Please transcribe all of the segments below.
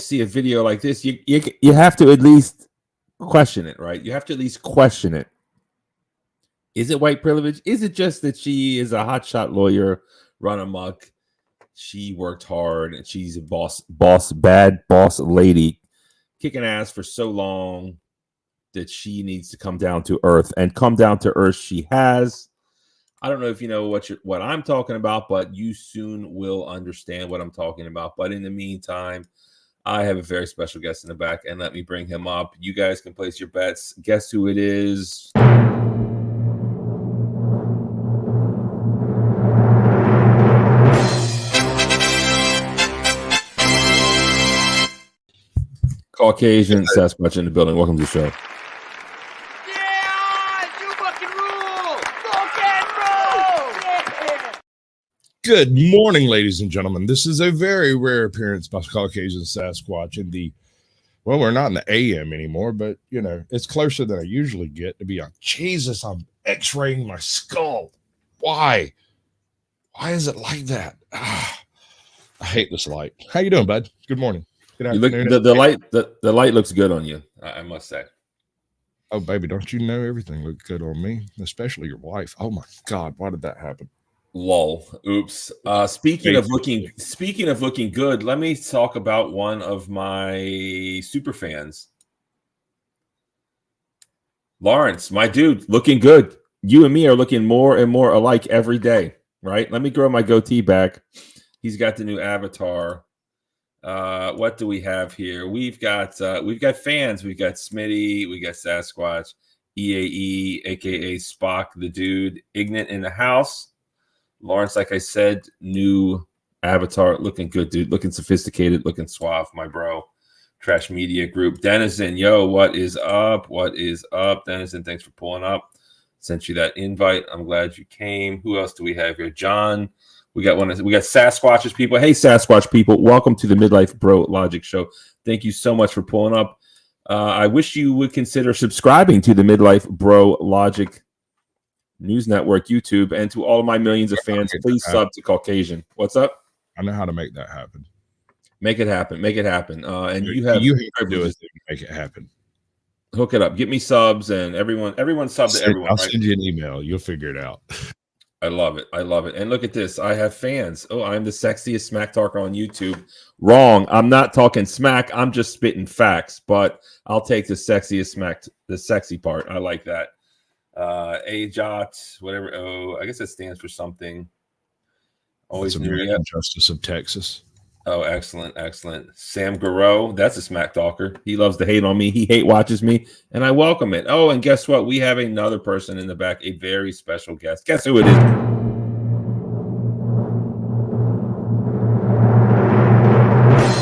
see a video like this, you have to at least question it, right? You have to at least question it. Is it white privilege? Is it just that she is a hotshot lawyer, run amok? She worked hard and she's a bad boss lady, kicking ass for so long that she needs to come down to earth, and come down to earth she has. I don't know if you know what I'm talking about, but you soon will understand what I'm talking about. But in the meantime, I have a very special guest in the back, and let me bring him up. You guys can place your bets. Guess who it is? Caucasian Sasquatch in the building. Welcome to the show. Good morning, ladies and gentlemen. This is a very rare appearance by Caucasian Sasquatch in the, well, we're not in the AM anymore, but, you know, it's closer than I usually get to be on. Jesus, I'm x-raying my skull. Why? Why is it like that? I hate this light. How you doing, bud? Good morning. Good afternoon. The light looks good on you, I must say. Oh, baby, don't you know everything looks good on me, especially your wife? Oh, my God, why did that happen? Lol. Oops. Speaking of looking good, let me talk about one of my super fans. Lawrence, my dude, looking good. You and me are looking more and more alike every day, right? Let me grow my goatee back. He's got the new avatar. What do we have here? We've got fans. We've got Smitty. We got Sasquatch, EAE, aka Spock, the dude, Ignat in the house. Lawrence, like I said, new avatar, looking good, dude, looking sophisticated, looking suave, my bro. Trash Media Group. Denizen, yo, what is up? What is up? Denizen, thanks for pulling up. Sent you that invite. I'm glad you came. Who else do we have here? John. We got Sasquatch's people. Hey, Sasquatch people, welcome to the Midlife Bro Logic Show. Thank you so much for pulling up. I wish you would consider subscribing to the Midlife Bro Logic News Network YouTube, and to all of my millions of fans, please sub to Caucasian. What's up? I know how to make that happen. Make it happen. And you can do it to make it happen. Hook it up. Get me subs, and everyone sub to everyone. I'll send you an email. You'll figure it out. I love it. And look at this. I have fans. Oh, I'm the sexiest smack talker on YouTube. Wrong. I'm not talking smack. I'm just spitting facts. But I'll take the sexiest smack, the sexy part. I like that. AJOT, whatever. Oh, I guess it stands for something. Always American Justice of Texas. Oh, excellent. Sam Garreau, that's a smack talker. He loves to hate on me. He hate watches me, and I welcome it. Oh, and guess what? We have another person in the back, a very special guest. Guess who it is?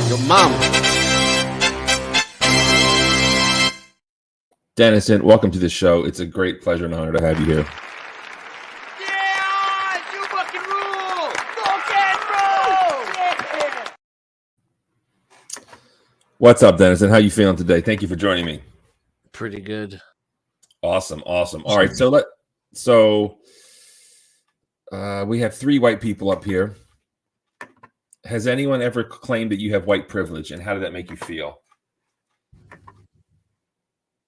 Your mom. Denizen, welcome to the show. It's a great pleasure and honor to have you here. Yeah, you fucking rule! Yeah. What's up, Denizen? How you feeling today? Thank you for joining me. Pretty good. Awesome. All right, so we have 3 white people up here. Has anyone ever claimed that you have white privilege, and how did that make you feel?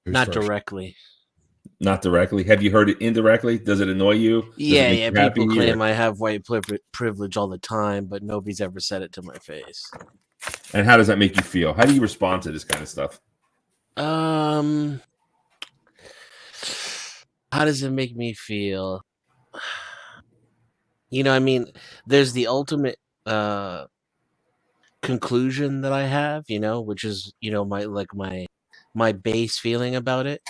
Not directly. Not directly. Have you heard it indirectly? Does it annoy you? Yeah. People claim I have white privilege all the time, but nobody's ever said it to my face. And how does that make you feel? How do you respond to this kind of stuff? How does it make me feel? You know, I mean, there's the ultimate conclusion that I have, you know, which is, you know, my base feeling about it.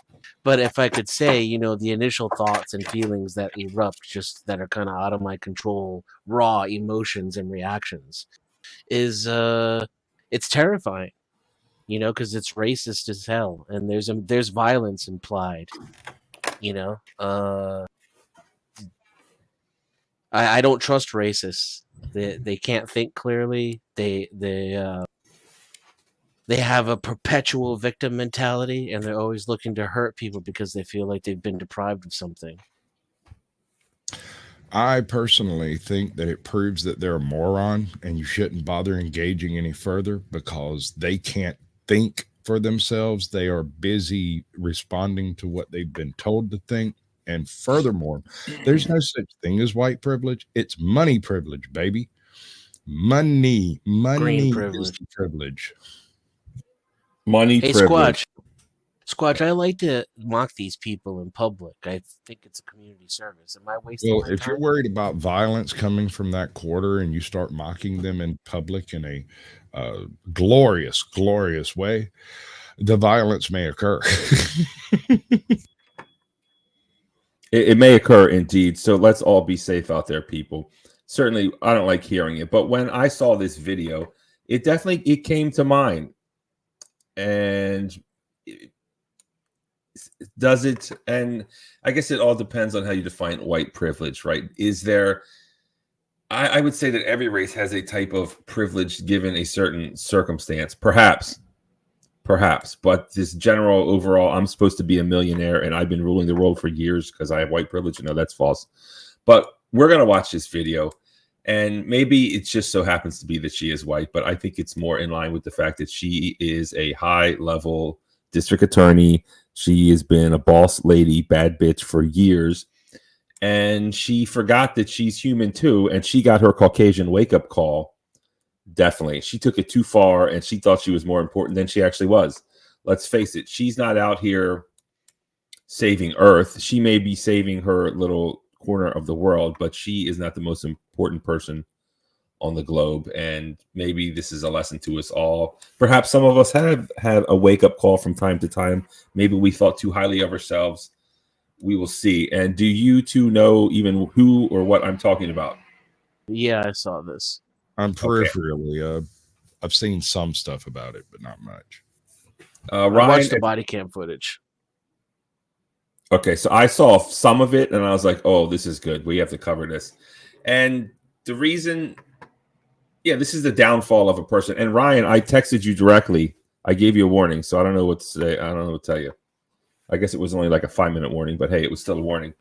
But if I could say, you know, the initial thoughts and feelings that erupt, just that are kind of out of my control, raw emotions and reactions, is it's terrifying, you know, because it's racist as hell, and there's violence implied, you know. I don't trust racists. They can't think clearly. They have a perpetual victim mentality, and they're always looking to hurt people because they feel like they've been deprived of something. I personally think that it proves that they're a moron and you shouldn't bother engaging any further because they can't think for themselves. They are busy responding to what they've been told to think. And furthermore, there's no such thing as white privilege. It's money privilege, baby. Money Green is privilege. the privilege. Money Hey, privilege. Squatch, I like to mock these people in public. I think it's a community service. Am I wasting Well, my if time? you're worried about violence coming from that quarter and you start mocking them in public in a glorious way, the violence may occur. It may occur indeed. So let's all be safe out there, people. Certainly, I don't like hearing it, but when I saw this video, it came to mind. And does it? And I guess it all depends on how you define white privilege, right? Is there? I would say that every race has a type of privilege given a certain circumstance, perhaps. But this general overall, I'm supposed to be a millionaire and I've been ruling the world for years because I have white privilege. No, that's false. But we're going to watch this video and maybe it just so happens to be that she is white, but I think it's more in line with the fact that she is a high level district attorney. She has been a boss lady, bad bitch for years. And she forgot that she's human too. And she got her Caucasian wake up call. Definitely. She took it too far and she thought she was more important than she actually was. Let's face it. She's not out here saving Earth. She may be saving her little corner of the world, but she is not the most important person on the globe. And maybe this is a lesson to us all. Perhaps some of us have had a wake up call from time to time. Maybe we thought too highly of ourselves. We will see. And do you two know even who or what I'm talking about? Yeah, I saw this. I'm peripherally. I've seen some stuff about it, but not much. I watched the body cam footage. Okay, so I saw some of it and I was like, oh, this is good. We have to cover this. And the reason, this is the downfall of a person. And Ryan, I texted you directly. I gave you a warning, so I don't know what to say. I don't know what to tell you. I guess it was only like a 5-minute warning, but hey, it was still a warning.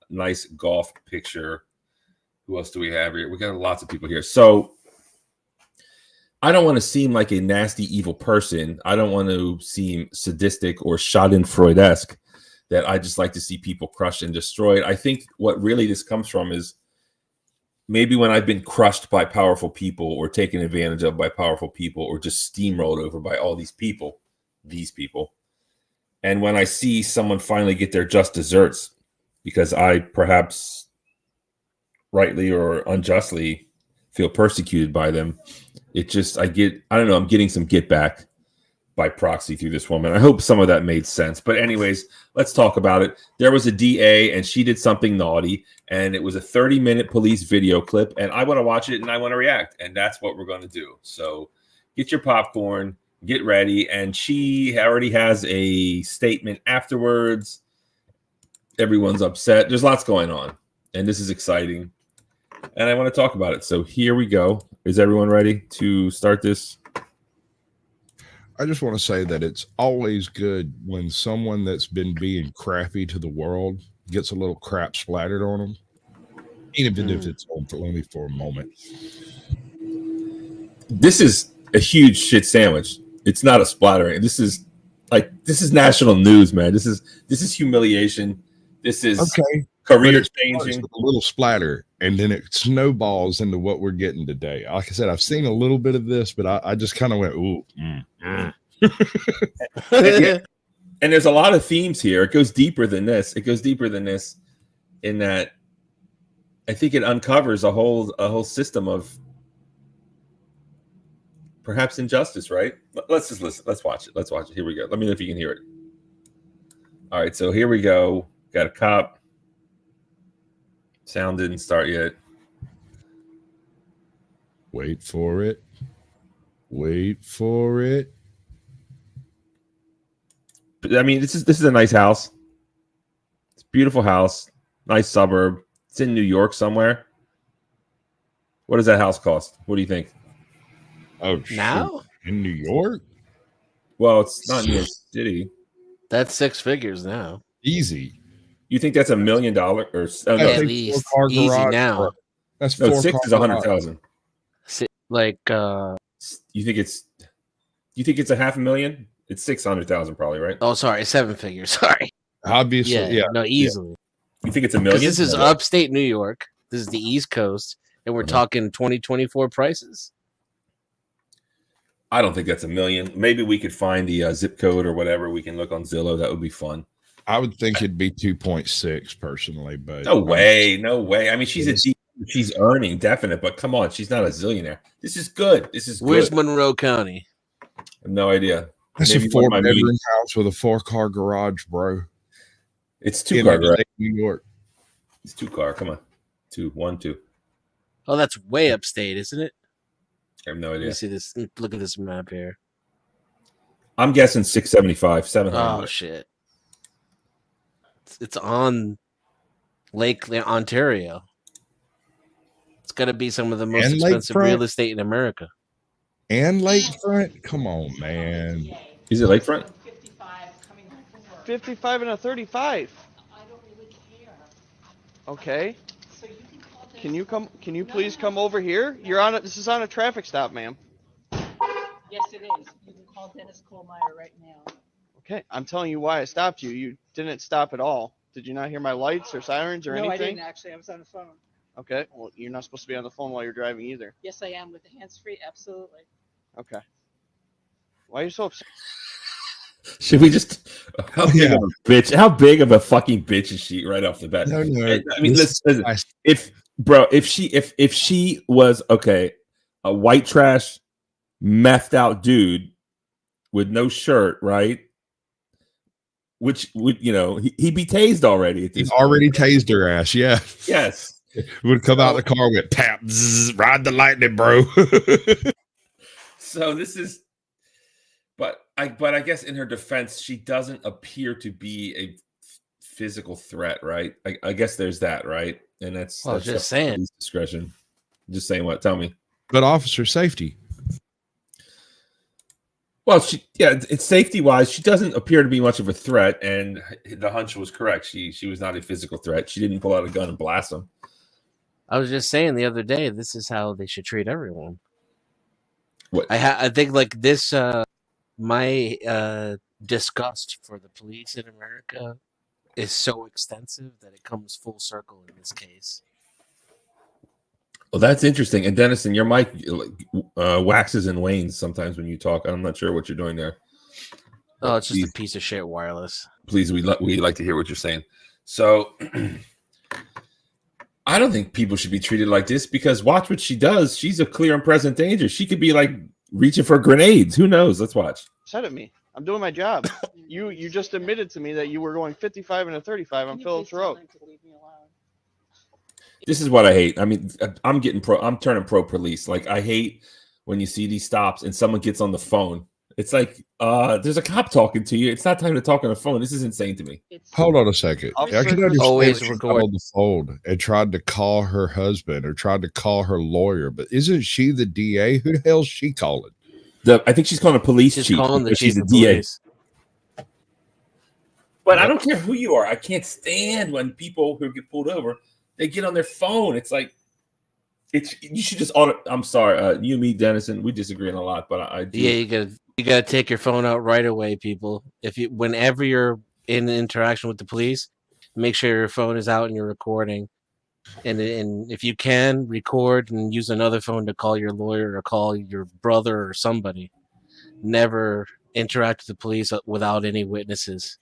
Nice golf picture. Who else do we have here? We got lots of people here. So I don't want to seem like a nasty, evil person. I don't want to seem sadistic or Schadenfreude-esque, that I just like to see people crushed and destroyed. I think what really this comes from is maybe when I've been crushed by powerful people or taken advantage of by powerful people or just steamrolled over by all these people. And when I see someone finally get their just desserts because I perhaps rightly or unjustly feel persecuted by them, I'm getting some get back by proxy through this woman. I hope some of that made sense. But anyways, let's talk about it. There was a DA and she did something naughty and it was a 30-minute police video clip and I want to watch it and I want to react. And that's what we're going to do. So get your popcorn, get ready. And she already has a statement afterwards. Everyone's upset. There's lots going on and this is exciting. And I want to talk about it. So here we go. Is everyone ready to start this? I just want to say that it's always good when someone that's been being crappy to the world gets a little crap splattered on them, even if it's only for a moment. This is a huge shit sandwich. It's not a splattering. This is national news, man. This is humiliation. This is career changing. A little splatter, and then it snowballs into what we're getting today. Like I said, I've seen a little bit of this, but I just kind of went, ooh. And there's a lot of themes here. It goes deeper than this. In that I think it uncovers a whole system of perhaps injustice, right? Let's just listen. Let's watch it. Here we go. Let me know if you can hear it. All right, so here we go. Got a cop. Sound didn't start yet. Wait for it. I mean, this is a nice house. It's a beautiful house. Nice suburb. It's in New York somewhere. What does that house cost? What do you think? Oh, now shit. In New York? Well, it's not New York City. That's 6 figures now. Easy. You think that's $1 million or oh, no? At least easy garage, now. bro. That's No, 4 6 is 100,000. Like You think it's a $500,000? It's 600,000 probably, right? oh, sorry, 7 figures. Sorry. Obviously, yeah. No, easily. You think it's $1 million? This is upstate New York. This is the East Coast, and we're talking 2024 prices. I don't think that's $1 million. Maybe we could find the zip code or whatever. We can look on Zillow. That would be fun. I would think it'd be 2.6 personally, but no way. I mean, she's earning definite, but come on, she's not a zillionaire. This is good. Where's Monroe County? I have no idea. That's Maybe a 4-bedroom house with a 4-car garage, bro. It's 2-car garage. New York. It's 2-car. Come on, 1, 2. Oh, that's way upstate, isn't it? I have no idea. Let me see this. Look at this map here. I'm guessing 675, 700. Oh shit! It's on Lake Ontario. It's got to be some of the most expensive real estate in America. And lakefront? Come on, man. Is it lakefront? 55 and a 35. I don't really care. Okay. So you can call Dennis. Can you please come over here? This is on a traffic stop, ma'am. Yes, it is. You can call Dennis Kohlmeyer right now. Okay, I'm telling you why I stopped you. You didn't stop at all. Did you not hear my lights or sirens or anything? No, I didn't actually. I was on the phone. Okay, well, you're not supposed to be on the phone while you're driving either. Yes, I am with the hands-free. Absolutely. Okay. Why are you so upset? Should we just how big of a bitch? How big of a fucking bitch is she right off the bat? No. I mean, listen. If she was a white trash, methed out dude with no shirt, right? Which would he'd be tased already. He's already tased her ass. Yeah. Yes. Would come out of the car with tap, ride the lightning, bro. So this is. But I guess in her defense, she doesn't appear to be a physical threat, right? I guess there's that, right? And that's just saying discretion. Just saying what? Tell me. But officer safety. Well, it's safety wise. She doesn't appear to be much of a threat, and the hunch was correct. She was not a physical threat. She didn't pull out a gun and blast him. I was just saying the other day, this is how they should treat everyone. What? I think like this. My disgust for the police in America is so extensive that it comes full circle in this case. Well, that's interesting. And Dennison, your mic waxes and wanes sometimes when you talk. I'm not sure what you're doing there. Oh, it's just a piece of shit wireless. Please, we like to hear what you're saying. So, I don't think people should be treated like this because watch what she does. She's a clear and present danger. She could be like reaching for grenades. Who knows? Let's watch. Said at me. I'm doing my job. You just admitted to me that you were going 55 and a 35 on Phillips Road. This is what I hate. I mean, I'm turning pro police. Like I hate when you see these stops and someone gets on the phone. It's like there's a cop talking to you. It's not time to talk on the phone. This is insane to me. Hold on a second. I can understand always she record on the phone and tried to call her husband or tried to call her lawyer, but isn't she the DA? Who the hell's she calling? I think she's calling a police chief. She's the DA. police. But I don't care who you are. I can't stand when people who get pulled over, they get on their phone. It's like you should just I'm sorry, you and me, Dennison, we disagree on a lot, but I do. Yeah, you gotta take your phone out right away, people. Whenever you're in interaction with the police, make sure your phone is out and you're recording. And if you can, record and use another phone to call your lawyer or call your brother or somebody. Never interact with the police without any witnesses.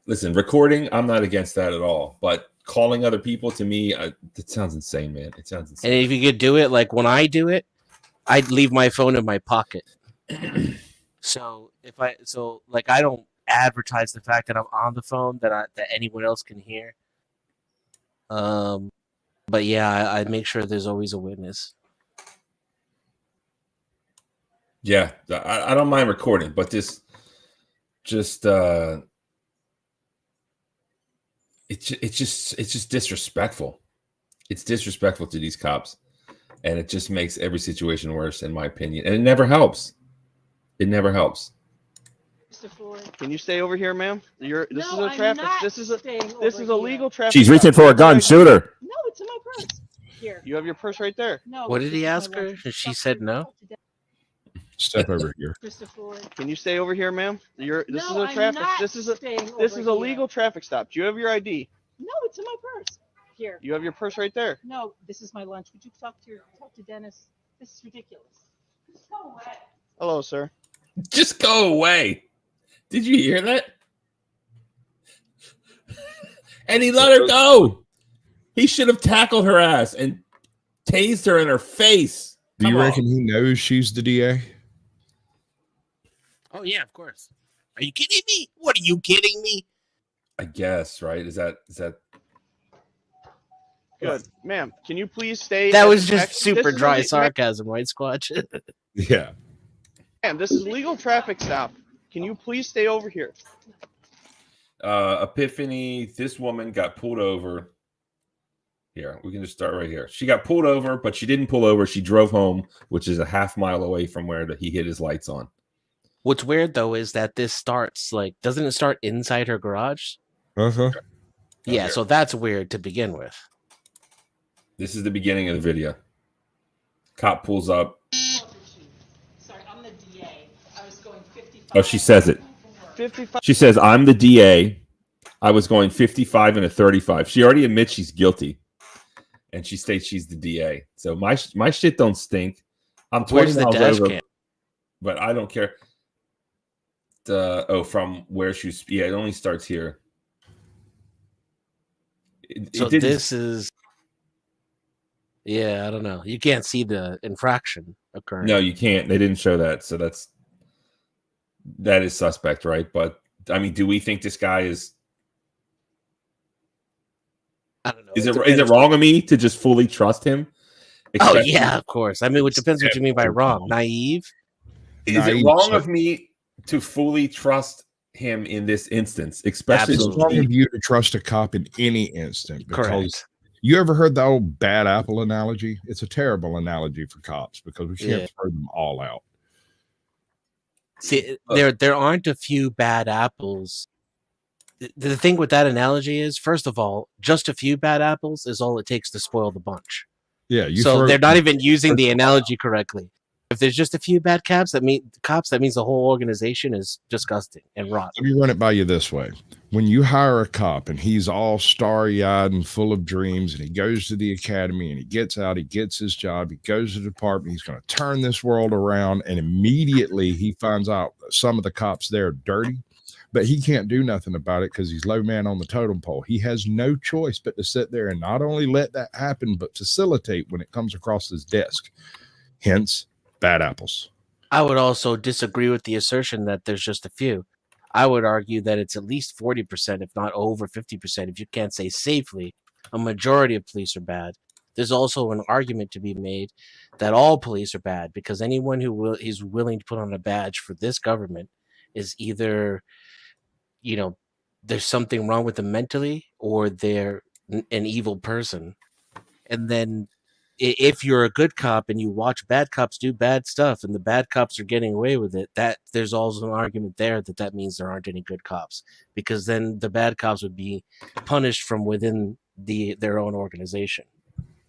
Listen, recording, I'm not against that at all. But calling other people, to me, it sounds insane, man. It sounds insane. And if you could do it, like when I do it, I'd leave my phone in my pocket. So I don't advertise the fact that I'm on the phone that anyone else can hear. But yeah, I make sure there's always a witness. Yeah, I don't mind recording, but it's just disrespectful. It's disrespectful to these cops, and it just makes every situation worse, in my opinion. And it never helps. It never helps. Can you stay over here, ma'am? This No, is a I'm traffic. not This is a staying this over is a here. legal traffic. She's reaching stop. for a gun. Shoot her. No, it's in my purse. Here. You have your purse right there. No. What did this he is my ask her? lunch. And she said no. Step over here. Can you stay over here, ma'am? This No, is a I'm traffic. not This is a staying this over is a here. legal traffic stop. Do you have your ID? No, it's in my purse. Here. You have your purse right there. No, this is my lunch. Would you talk to Dennis? This is ridiculous. Just go away. Hello, sir. Just go away. Did you hear that? And he let her go. He should have tackled her ass and tased her in her face. Do you Come on. reckon he knows she's the DA? Oh yeah, of course. Are you kidding me? What are you kidding me? I guess, right? Is that Good, ma'am. Can you please stay? That at was the just taxi- super this is dry a- sarcasm, right, Squatch? Yeah. Ma'am, this is legal traffic stop. Can you please stay over here? Epiphany? This woman got pulled over. Here, we can just start right here. She got pulled over, but she didn't pull over. She drove home, which is a half mile away from where he hit his lights on. What's weird though is that this starts like, doesn't it start inside her garage? Uh-huh. Yeah, Okay. so that's weird to begin with. This is the beginning of the video. Cop pulls up. Sorry, I'm the DA. I was going 55. Oh, she says it. 55. She says, "I'm the DA. I was going 55 and a 35." She already admits she's guilty, and she states she's the DA. So my shit don't stink. I'm 20 Where's the miles dash over, cam? but I don't care. From where she's, yeah, it only starts here. So didn't- this is, yeah, I don't know. You can't see the infraction occurring. No, you can't. They didn't show that, so that is suspect, right? But I mean, do we think this guy is? I don't know. Is it depends. wrong of me to just fully trust him? Oh Especially- yeah, of course. I mean, it depends what you mean by wrong. Naive. Is it Naive, wrong sir. of me to fully trust him in this instance, especially It's Absolutely. wrong of you to trust a cop in any instant. Because Correct. you ever heard the old bad apple analogy? It's a terrible analogy for cops because we can't Yeah. throw them all out. See, there aren't a few bad apples. The thing with that analogy is, first of all, just a few bad apples is all it takes to spoil the bunch. Yeah, you So throw, they're not even using the analogy correctly. If there's just a few bad cops, that means the whole organization is disgusting and rotten. Let me run it by you this way. When you hire a cop and he's all starry-eyed and full of dreams, and he goes to the academy and he gets out, he gets his job, he goes to the department, he's going to turn this world around, and immediately he finds out that some of the cops there are dirty, but he can't do nothing about it because he's low man on the totem pole. He has no choice but to sit there and not only let that happen, but facilitate when it comes across his desk. Hence, bad apples. I would also disagree with the assertion that there's just a few. I would argue that it's at least 40%, if not over 50%, if you can't say safely, a majority of police are bad. There's also an argument to be made that all police are bad, because anyone who is willing to put on a badge for this government is either, there's something wrong with them mentally, or they're an evil person. And then if you're a good cop and you watch bad cops do bad stuff and the bad cops are getting away with it, that there's also an argument there that means there aren't any good cops, because then the bad cops would be punished from within their own organization.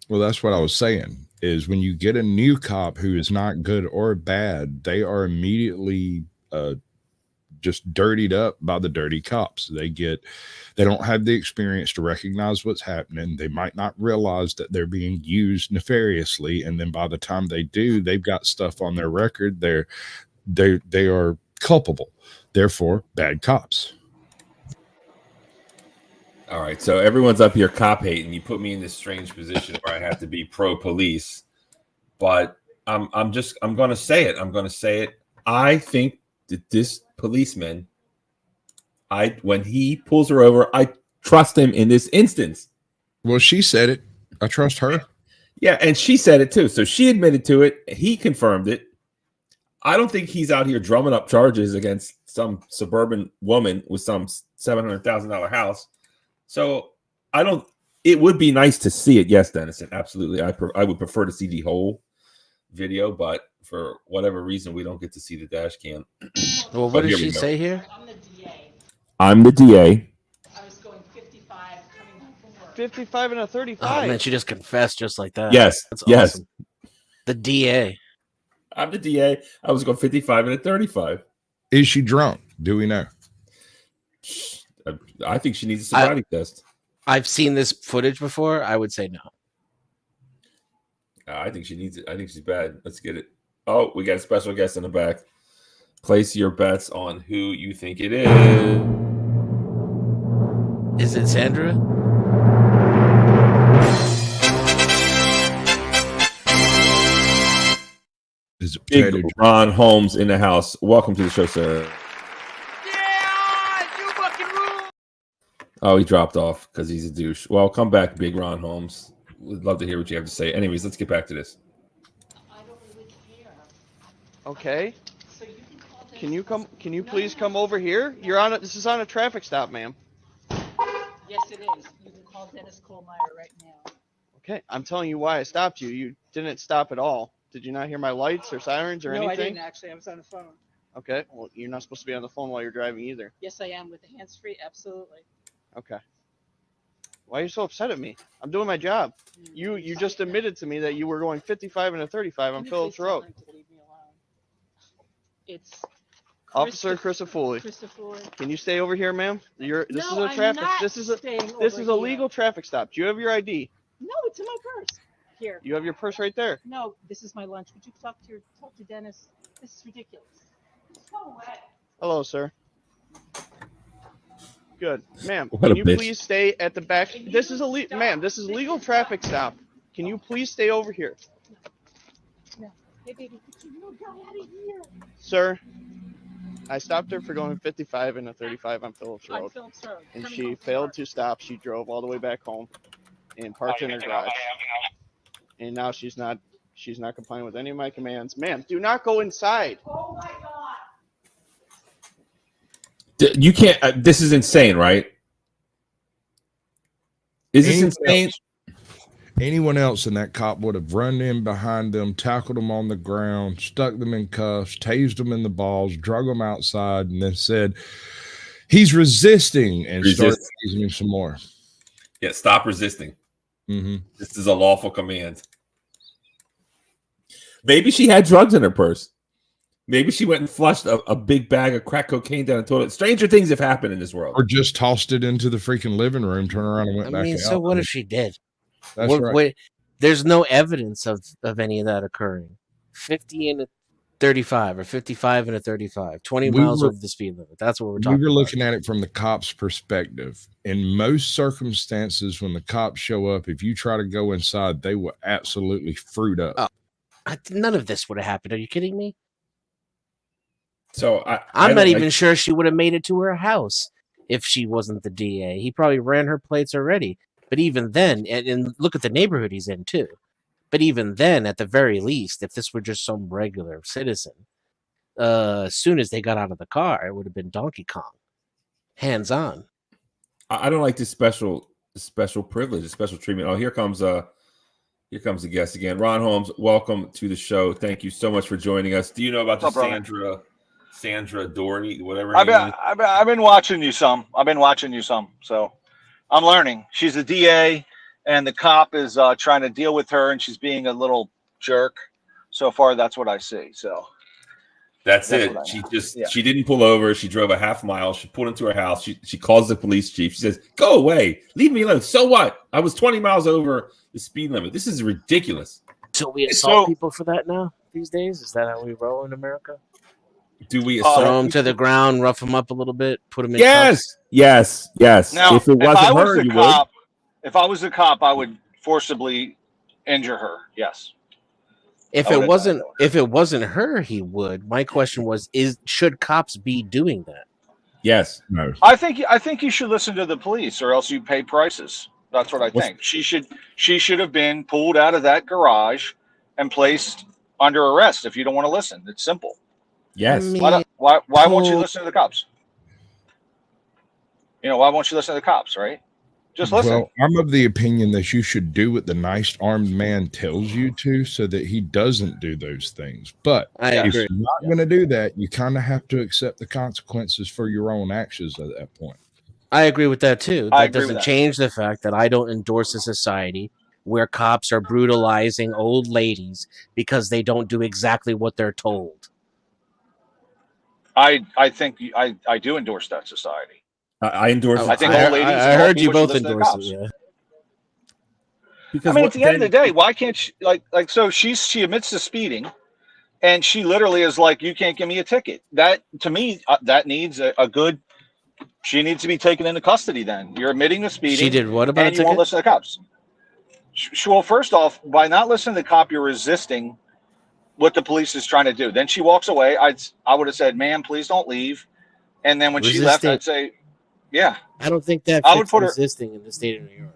Well, that's what I was saying, is when you get a new cop who is not good or bad, they are immediately just dirtied up by the dirty cops. They don't have the experience to recognize what's happening. They might not realize that they're being used nefariously. And then by the time they do, they've got stuff on their record. They are culpable. Therefore, bad cops. All right, so everyone's up here cop hating. You put me in this strange position where I have to be pro police, but I'm going to say it. I'm going to say it. I think that this policeman, when he pulls her over, I trust him in this instance. Well, she said it. I trust her. Yeah, and she said it too. So she admitted to it. He confirmed it. I don't think he's out here drumming up charges against some suburban woman with some $700,000 house. So it would be nice to see it. Yes, Dennison, absolutely. I would prefer to see the whole video, but for whatever reason, we don't get to see the dash cam. Well, But what did here we she go. say here? I'm the DA. I'm the DA. I was going 55 coming home from work. 55 and a 35. Oh man, she just confessed just like that. Yes. That's yes. awesome. The DA. I'm the DA. I was going 55 and a 35. Is she drunk? Do we know? I think she needs a sobriety test. I've seen this footage before. I would say no. I think she needs it. I think she's bad. Let's get it. Oh, we got a special guest in the back. Place your bets on who you think it is. Is it Sandra? Is it Big Potato Ron Holmes in the house. Welcome to the show, sir. Yeah, you fucking rule. Oh, he dropped off because he's a douche. Well, come back, Big Ron Holmes. We'd love to hear what you have to say. Anyways, let's get back to this. I don't really care. Okay. So you can call Dennis. Can you come? Can you No, please no, come no. over here? You're on. This is on a traffic stop, ma'am. Yes, it is. You can call Dennis Kohlmeyer right now. Okay. I'm telling you why I stopped you. You didn't stop at all. Did you not hear my lights or sirens or No, I anything? didn't actually. I was on the phone. Okay. Well, you're not supposed to be on the phone while you're driving either. Yes, I am with the hands-free. Absolutely. Okay. Why are you so upset at me? I'm doing my job. You just admitted to me that you were going 55 and a 35 on Can you Phillips please tell Road. him to leave me alone? It's Officer Christopher, Christopher. can you stay over here, ma'am? This No, is a I'm traffic. not This is a staying this over is a here. legal traffic stop. Do you have your ID? No, it's in my purse. Here. You have your purse right there. No, this is my lunch. Would you talk to Dennis? This is ridiculous. Go away. Hello, sir. Good, ma'am. What Can a you bitch. please stay at the back? Can This you is a stop? ma'am. This is legal This is traffic not- stop. Can you please stay over here, No. Hey, baby, get your little guy out of here. sir? I stopped her for going 55 and a 35 on Phillips On Road, Phillips Road. and coming she home from failed work. to stop. She drove all the way back home and parked in her garage. And now she's not complying with any of my commands. Ma'am, do not go inside. Oh my God. You can't. This is insane, right? Is this insane? Anyone else in that cop would have run in behind them, tackled them on the ground, stuck them in cuffs, tased them in the balls, drug them outside, and then said, he's resisting, and started tasing him some more. Yeah, stop resisting. Mm-hmm. This is a lawful command. Maybe she had drugs in her purse. Maybe she went and flushed a big bag of crack cocaine down the toilet. Stranger things have happened in this world. Or just tossed it into the freaking living room, turned around and went I back mean, out. so what if she did? That's right. There's no evidence of any of that occurring. 50 and a 35 or 55 and a 35, 20 miles over the speed limit. That's what we're talking We were about. looking at it from the cop's perspective. In most circumstances, when the cops show up, if you try to go inside, they will absolutely fruit up. Oh. None of this would have happened. Are you kidding me? So I'm not even sure she would have made it to her house if she wasn't the DA. He probably ran her plates already. But even then, and look at the neighborhood he's in too. But even then, at the very least, if this were just some regular citizen, as soon as they got out of the car, it would have been Donkey Kong, hands on. I don't like this special privilege, the special treatment. Oh, here comes the guest again. Ron Holmes, welcome to the show. Thank you so much for joining us. Do you know about the Sandra Doorley, whatever? I've been watching you some. So I'm learning. She's a DA, and the cop is trying to deal with her, and she's being a little jerk. So far, that's what I see. So that's it. She didn't pull over. She drove a half mile. She pulled into her house. She calls the police chief. She says, "Go away. Leave me alone." So what? I was 20 miles over the speed limit. This is ridiculous. So we assault people for that now these days? Is that how we roll in America? Do we assault throw them to the ground, rough them up a little bit, put them in cuffs? Yes. Now, if it wasn't her, you would. If I was a cop, I would forcibly injure her. Yes. If it wasn't her, he would. My question was: should cops be doing that? Yes. No. I think you should listen to the police, or else you pay prices. That's what I think. She should have been pulled out of that garage and placed under arrest. If you don't want to listen, it's simple. Yes. Why won't you listen to the cops? Why won't you listen to the cops? Right? Just listen. Well, I'm of the opinion that you should do what the nice armed man tells you to so that he doesn't do those things. But I Yeah. if agree. you're not going to do that, you kind of have to accept the consequences for your own actions at that point. I agree with that too. I That agree with doesn't that. change the fact that I don't endorse a society where cops are brutalizing old ladies because they don't do exactly what they're told. I think I do endorse that society. I endorse I it think too. old ladies I and old heard you people should both listen to the endorse it. cops. Yeah. Because I mean, what- at the end of the then- day, why can't she like so she admits to speeding, and she literally is like, you can't give me a ticket. That to me, that needs a good. She needs to be taken into custody. Then you're admitting to speeding. She did what about a and you won't ticket? listen to the cops. Well, first off, by not listening to the cop, you're resisting what the police is trying to do. Then she walks away. I would have said, "Ma'am, please don't leave." And then when she left, Resisting. I'd say, "Yeah, I don't think that I would fits put her- resisting in the state of New York.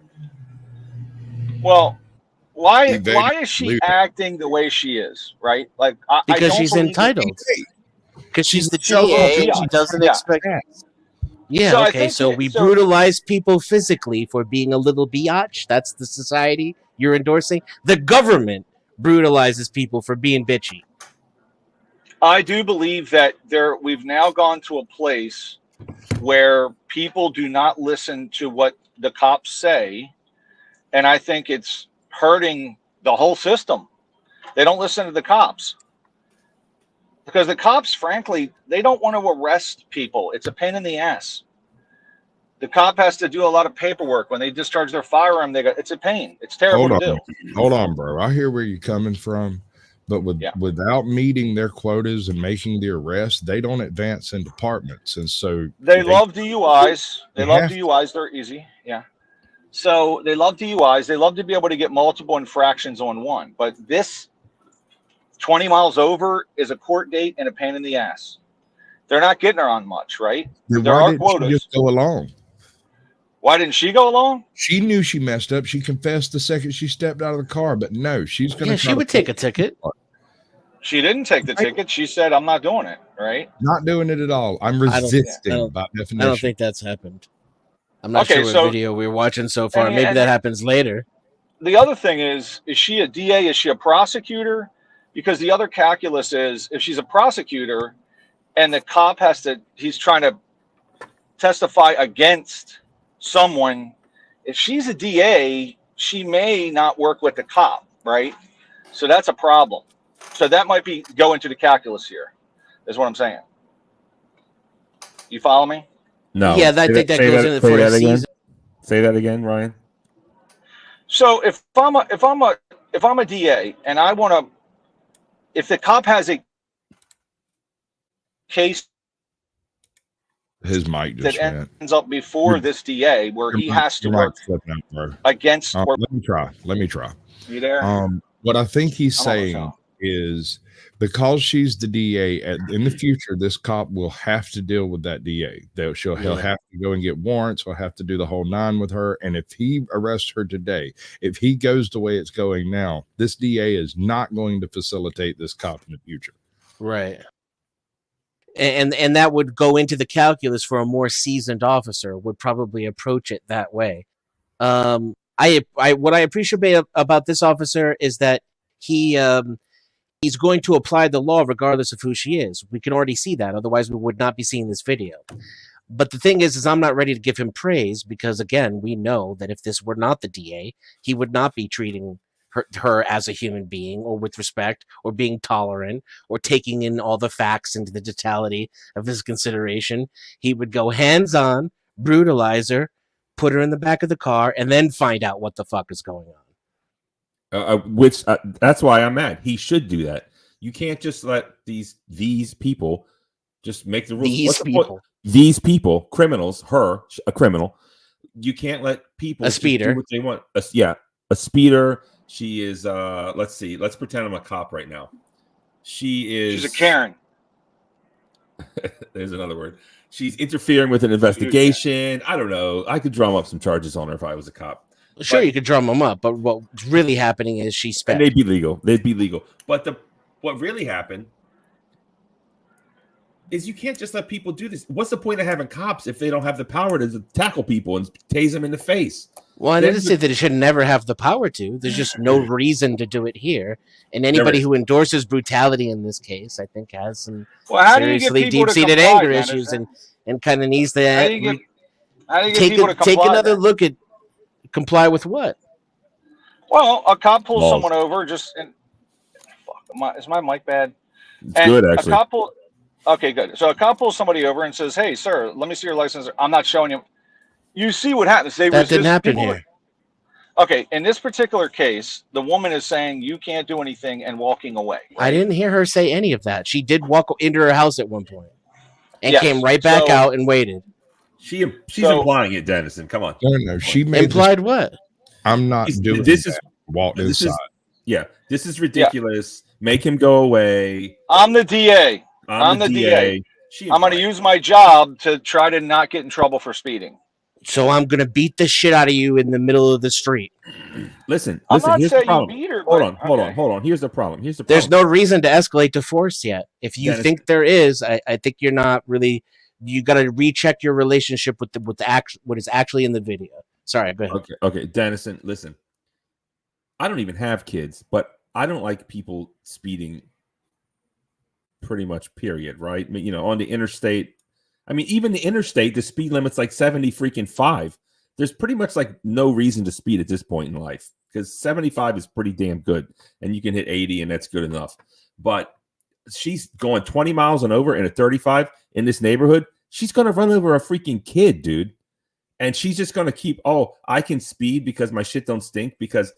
well, why Evading is she legal. acting the way she is? Right? Like I Because don't she's believe that- entitled. Because she's the She's a DA and biatch. she doesn't Yeah. expect. Yeah, So I okay, think so that- we so- brutalize people physically for being a little biatch. That's the society you're endorsing. The government brutalizes people for being bitchy. I do believe that we've now gone to a place where people do not listen to what the cops say, and I think it's hurting the whole system. They don't listen to the cops because the cops, frankly, they don't want to arrest people. It's a pain in the ass. The cop has to do a lot of paperwork when they discharge their firearm. It's a pain. It's terrible Hold to on. do. Hold on, bro. I hear where you're coming from, but without meeting their quotas and making the arrest, they don't advance in departments, and so They love DUIs. They They love have to. DUIs. They're easy. Yeah. So they love DUIs. They love to be able to get multiple infractions on one. But this 20 miles over is a court date and a pain in the ass. They're not getting her on much, right? Then There why are didn't quotas. she just go along? Why didn't she go along? She knew she messed up. She confessed the second she stepped out of the car, but no, she's going to. Yeah, she would take a ticket. She didn't take the ticket. She said, I'm not doing it, right? Not doing it at all. I'm I don't- resisting I don't- by definition. I don't think that's happened. I'm not Okay, sure what so- video we're watching so far. and- Maybe and- that happens later. The other thing is she a DA? Is she a prosecutor? Because the other calculus is if she's a prosecutor and the cop he's trying to testify against someone, if she's a DA, she may not work with the cop, right? So that's a problem. So that might go into the calculus here, is what I'm saying. You follow me? No. Yeah, I think that Say goes in for a again. season. Say that again, Ryan. So if I'm a DA and I want to, if the cop has a case His mic that just went. ends up before Your- this DA where he has to Your work mic's flipping out, bro. against, or Let me try. you there? What I think he's I'm almost saying out. is because she's the DA, in the future, this cop will have to deal with that DA. He'll have to go and get warrants. He'll have to do the whole nine with her. And if he arrests her today, if he goes the way it's going now, this DA is not going to facilitate this cop in the future. Right. And that would go into the calculus for a more seasoned officer would probably approach it that way. What I appreciate about this officer is that he's going to apply the law regardless of who she is. We can already see that. Otherwise, we would not be seeing this video. But the thing is I'm not ready to give him praise because, again, we know that if this were not the DA, he would not be treating her as a human being or with respect or being tolerant or taking in all the facts into the totality of his consideration. He would go hands-on, brutalize her, put her in the back of the car, and then find out what the fuck is going on. That's why I'm mad. He should do that. You can't just let these people just make the rules. These people, criminals, a criminal. You can't let people A speeder. do what they want. A speeder. She is. Let's see. Let's pretend I'm a cop right now. She's a Karen. There's another word. She's interfering with an investigation. I don't know. I could drum up some charges on her if I was a cop. Sure, you could drum them up, but what's really happening is she spent. And they'd be legal. But what really happened is you can't just let people do this. What's the point of having cops if they don't have the power to tackle people and tase them in the face? Well, I didn't say that it should never have the power to. There's just no reason to do it here. And anybody who endorses brutality in this case, I think, has some seriously deep-seated anger issues and kind of needs to take another look at comply with what? Well, a cop pulls someone over is my mic bad? It's good, actually. Okay, good. So a cop pulls somebody over and says, "Hey, sir, let me see your license." I'm not showing you. You see what happens. That didn't happen here. Okay, in this particular case, the woman is saying you can't do anything and walking away. Right? I didn't hear her say any of that. She did walk into her house at one point and came right back out and waited. She's implying it, Dennison. Come on. No. She made implied what? I'm not doing this. Walked inside. This is ridiculous. Make him go away. I'm the DA. I'm the DA. I'm going to use my job to try to not get in trouble for speeding. So I'm going to beat the shit out of you in the middle of the street. Listen. Here's the problem. You beat her, hold on. Here's the problem. There's no reason to escalate to force yet. If you think there is, I think you're not really. You got to recheck your relationship with what is actually in the video. Sorry, go ahead. Okay, Dennison, listen. I don't even have kids, but I don't like people speeding. Pretty much, period. Right? On the interstate. I mean, even the interstate, the speed limit's like 75. There's pretty much like no reason to speed at this point in life because 75 is pretty damn good, and you can hit 80, and that's good enough. But she's going 20 miles and over in a 35 in this neighborhood. She's going to run over a freaking kid, dude. And she's just going to keep, I can speed because my shit don't stink because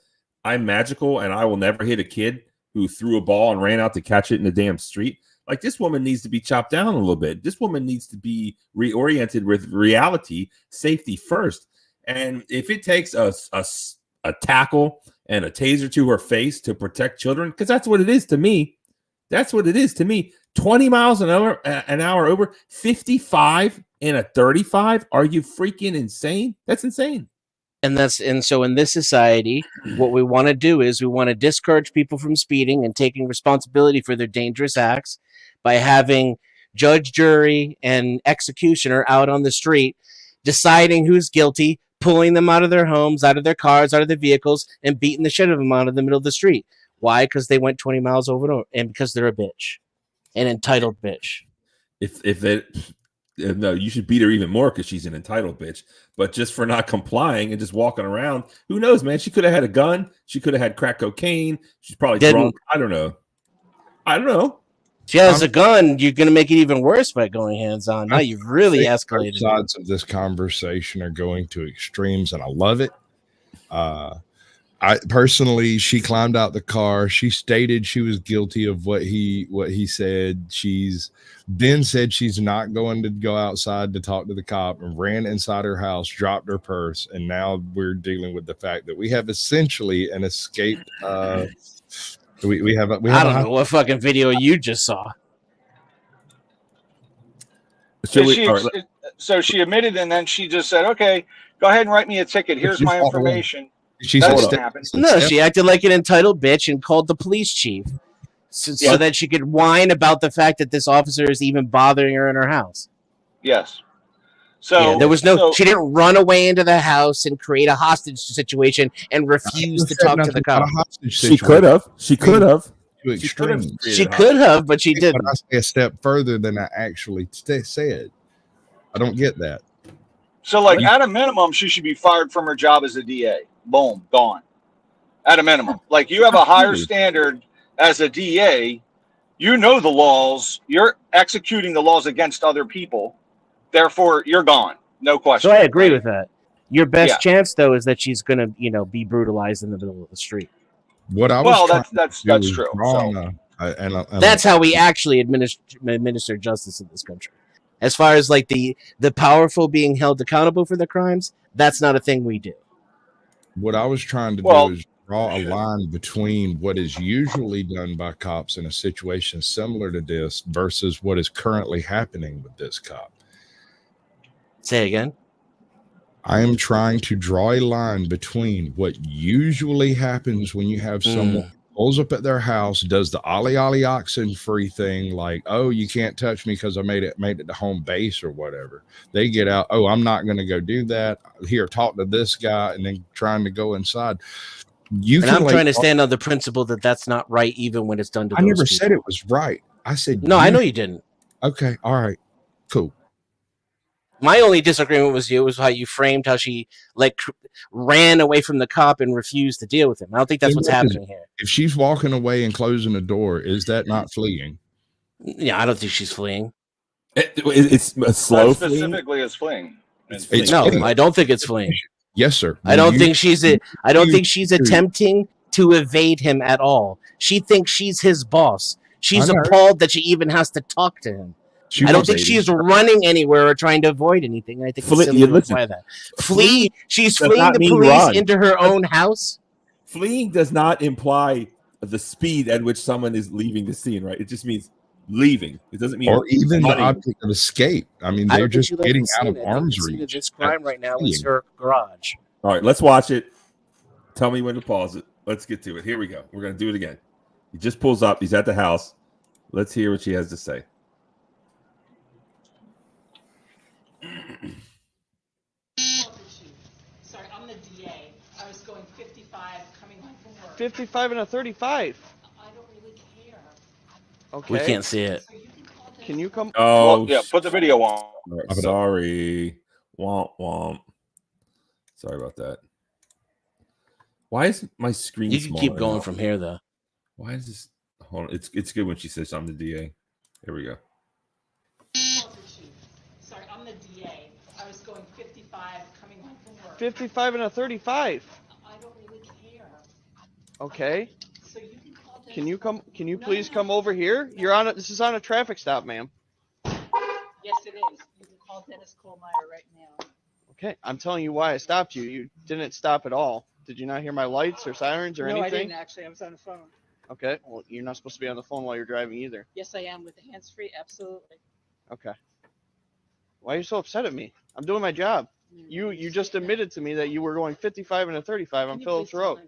I'm magical and I will never hit a kid who threw a ball and ran out to catch it in the damn street. Like, this woman needs to be chopped down a little bit. This woman needs to be reoriented with reality, safety first. And if it takes a tackle and a taser to her face to protect children, because that's what it is to me. That's what it is to me. 20 miles an hour over 55 in a 35. Are you freaking insane? That's insane. And so in this society, what we want to do is we want to discourage people from speeding and taking responsibility for their dangerous acts by having judge, jury, and executioner out on the street deciding who's guilty, pulling them out of their homes, out of their cars, out of their vehicles, and beating the shit out of them out of the middle of the street. Why? Because they went 20 miles over and over, and because they're a bitch, an entitled bitch. No, you should beat her even more because she's an entitled bitch. But just for not complying and just walking around, who knows, man? She could have had a gun. She could have had crack cocaine. She's probably drunk. I don't know. She has a gun. You're going to make it even worse by going hands-on. Now you've really escalated. Sides of this conversation are going to extremes, and I love it. I personally, she climbed out the car. She stated she was guilty of what he said. She's then said she's not going to go outside to talk to the cop and ran inside her house, dropped her purse, and now we're dealing with the fact that we have essentially an escaped. We have. I don't know what fucking video you just saw. So she admitted, and then she just said, "Okay, go ahead and write me a ticket. Here's my information." She acted like an entitled bitch and called the police chief so that she could whine about the fact that this officer is even bothering her in her house. Yes. So there was she didn't run away into the house and create a hostage situation and refuse to talk to the cop. She could have. She could have, but she didn't. I say a step further than I actually said. I don't get that. So, like, at a minimum, she should be fired from her job as a DA. Boom, gone. At a minimum. Like, you have a higher standard as a DA. You know the laws. You're executing the laws against other people. Therefore, you're gone. No question. So I agree with that. Your best chance, though, is that she's going to, be brutalized in the middle of the street. What I was that's true. That's how we actually administer justice in this country. As far as like the powerful being held accountable for the crimes, that's not a thing we do. What I was trying to do is draw a line between what is usually done by cops in a situation similar to this versus what is currently happening with this cop. Say again. I am trying to draw a line between what usually happens when you have someone pulls up at their house, does the ollie oxen free thing, like, oh, you can't touch me because I made it to home base or whatever. They get out, oh, I'm not going to go do that. Here, talk to this guy, and then trying to go inside. I'm trying to stand on the principle that that's not right, even when it's done to. I never said it was right. I said no. I know you didn't. Okay, all right, cool. My only disagreement was how you framed how she ran away from the cop and refused to deal with him. I don't think that's what's happening here. If she's walking away and closing the door, is that not fleeing? Yeah, I don't think she's fleeing. It's a slow specifically as fleeing. No, I don't think it's fleeing. Yes, sir. I don't think she's attempting to evade him at all. She thinks she's his boss. She's appalled that she even has to talk to him. I don't think she's running anywhere or trying to avoid anything. I think it's similar by that. Flee. She's fleeing the police into her own house. Fleeing does not imply the speed at which someone is leaving the scene, right? It just means leaving. It doesn't mean or even the object of escape. I mean, they're just getting out of arm's reach. This crime right now is her garage. All right, let's watch it. Tell me when to pause it. Let's get to it. Here we go. We're going to do it again. He just pulls up. He's at the house. Let's hear what she has to say. Sorry, I'm the DA. I was going 55 coming home from work. 55 and a 35. I don't really care. Okay. We can't see it. Can you come? Oh, well, yeah. Put the video on. Sorry. Womp womp. Sorry about that. Why is my screen? You can keep going from here, though. Why is this? Hold on. It's good when she says I'm the DA. Here we go. Sorry, I'm the DA. I was going 55 coming home from work. 55 and a 35. I don't really care. Okay. So you can call Dennis. Can you come? Can you please come over here? You're on. This is on a traffic stop, ma'am. Yes, it is. You can call Dennis Kohlmeyer right now. Okay, I'm telling you why I stopped you. You didn't stop at all. Did you not hear my lights or sirens or anything? No, I didn't actually. I was on the phone. Okay, well, you're not supposed to be on the phone while you're driving either. Yes, I am with the hands-free. Absolutely. Okay. Why are you so upset at me? I'm doing my job. You just admitted to me that you were going 55 and a 35 on Phillips Road.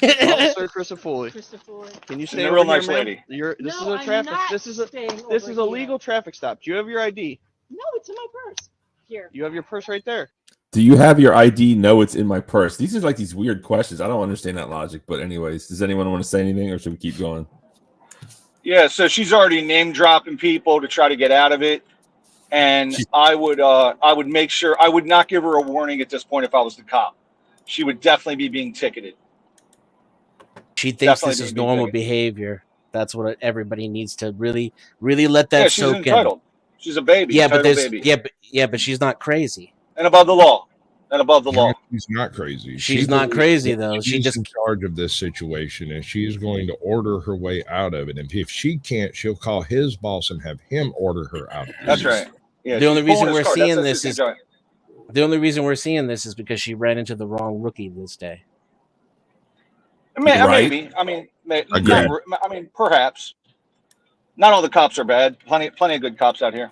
Officer Christopher, can you stay over real here, nice ma'am? lady. This is a traffic. This is a legal traffic stop. Do you have your ID? No, it's in my purse. Here. You have your purse right there. Do you have your ID? No, it's in my purse. These are like these weird questions. I don't understand that logic. But anyways, does anyone want to say anything, or should we keep going? Yeah, so she's already name dropping people to try to get out of it, and I would make sure I would not give her a warning at this point if I was the cop. She would definitely be being ticketed. She thinks this is normal behavior. That's what everybody needs to really let that soak in. She's entitled. She's a baby. Yeah, but she's not crazy. And above the law. Law. She's not crazy. She's not crazy though. She's just in charge of this situation, and she's going to order her way out of it. And if she can't, she'll call his boss and have him order her out. That's right. Yeah, the only reason we're seeing this is because she ran into the wrong rookie this day. Maybe. I mean, perhaps. Not all the cops are bad. Plenty of good cops out here.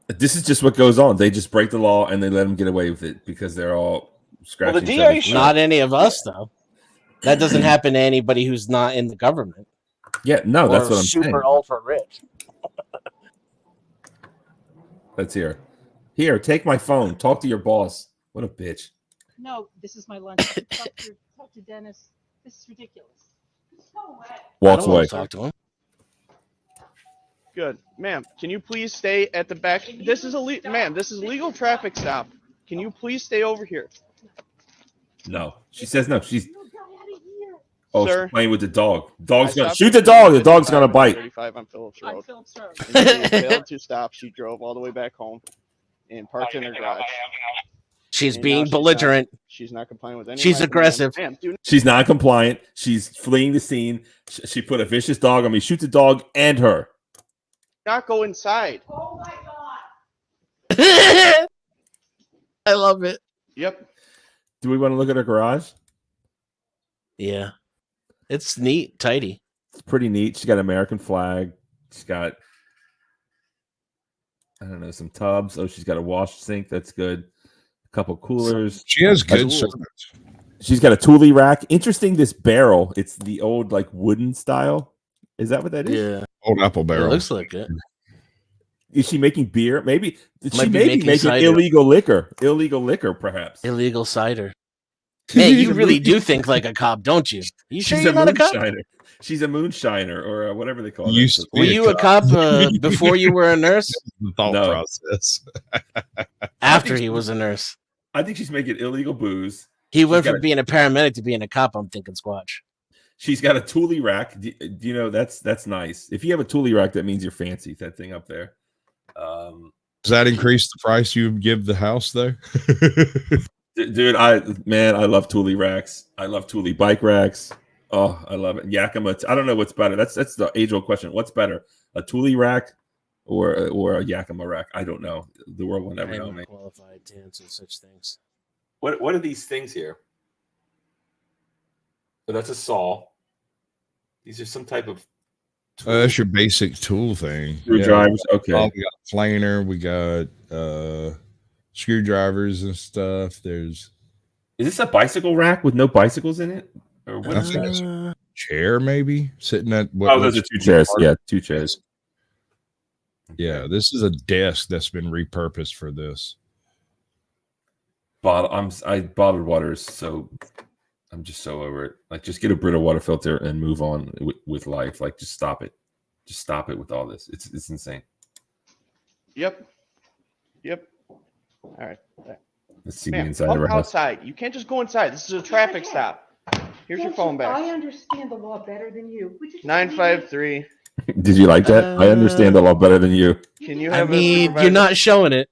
This is just what goes on. They just break the law and they let them get away with it because they're all scratching. Well, the DA not any of us though. That doesn't happen to anybody who's not in the government. Yeah, no, that's what I'm saying. Super ultra rich. Let's hear. Here, take my phone. Talk to your boss. What a bitch. No, this is my lunch. Talk to Dennis. This is ridiculous. No way. Walks away. Talk to him. Good, ma'am. Can you please stay at the back? This is legal traffic stop. Can you please stay over here? No, she says no. She's Sir, she's playing with the dog. Dog's gonna shoot the dog. The dog's gonna bite. 35 on Phillips Road. And she failed to stop. She drove all the way back home and parked in her garage. She's being belligerent. She's not complying with anything. She's aggressive. She's not compliant. She's fleeing the scene. She put a vicious dog on me. Shoot the dog and her. Not go inside. Oh my god. I love it. Yep. Do we want to look at her garage? Yeah. It's neat, tidy. It's pretty neat. She's got an American flag. She's got, I don't know, some tubs. Oh, she's got a wash sink. That's good. A couple coolers. She has good servants. She's got a Thule rack. Interesting, this barrel. It's the old like wooden style. Is that what that is? Yeah, Old apple it barrel. looks like it. Is she making beer? Maybe she Might be may be making making cider. illegal liquor. Illegal liquor, perhaps. Illegal cider. Man, you really do think like a cop, don't you? You sure She's you're a not a cop? moonshiner. She's a moonshiner, or whatever they call Used it. to be Were you a cop before you were a nurse? The thought No. process. After he was a nurse. I think she's making illegal booze. He went got from being a paramedic to being a cop, I'm thinking Squatch. She's got a Thule rack. Do you know that's nice? If you have a Thule rack, that means you're fancy. That thing up there. Does that increase the price you give the house though? Dude, I love Thule racks. I love Thule bike racks. Oh, I love it. Yakima. I don't know what's better. That's the age-old question. What's better, a Thule rack or a Yakima rack? I don't know. The world will never I know am me. qualified to answer such things. What are these things here? Oh, that's a saw. These are some type of That's your basic tool thing. screwdrivers. Okay. We got planer, we got screwdrivers and stuff. There's Is this a bicycle rack with no bicycles in it? Or what I is think that? it's a chair maybe sitting at Oh, those are two chairs. Yeah, two chairs. Yeah, this is a desk that's been repurposed for this. I bottled waters, so I'm just so over it. Like, just get a Brita water filter and move on with life. Like, just stop it. Just stop it with all this. It's insane. Yep. All right. Let's see the Ma'am, inside come of our house. outside. You can't just go inside. This is a traffic stop. Here's your phone I back. understand the law better than you. Would you just 953. Did you like that? I understand a lot better than you. Can you I have a mean, supervisor you're not showing it.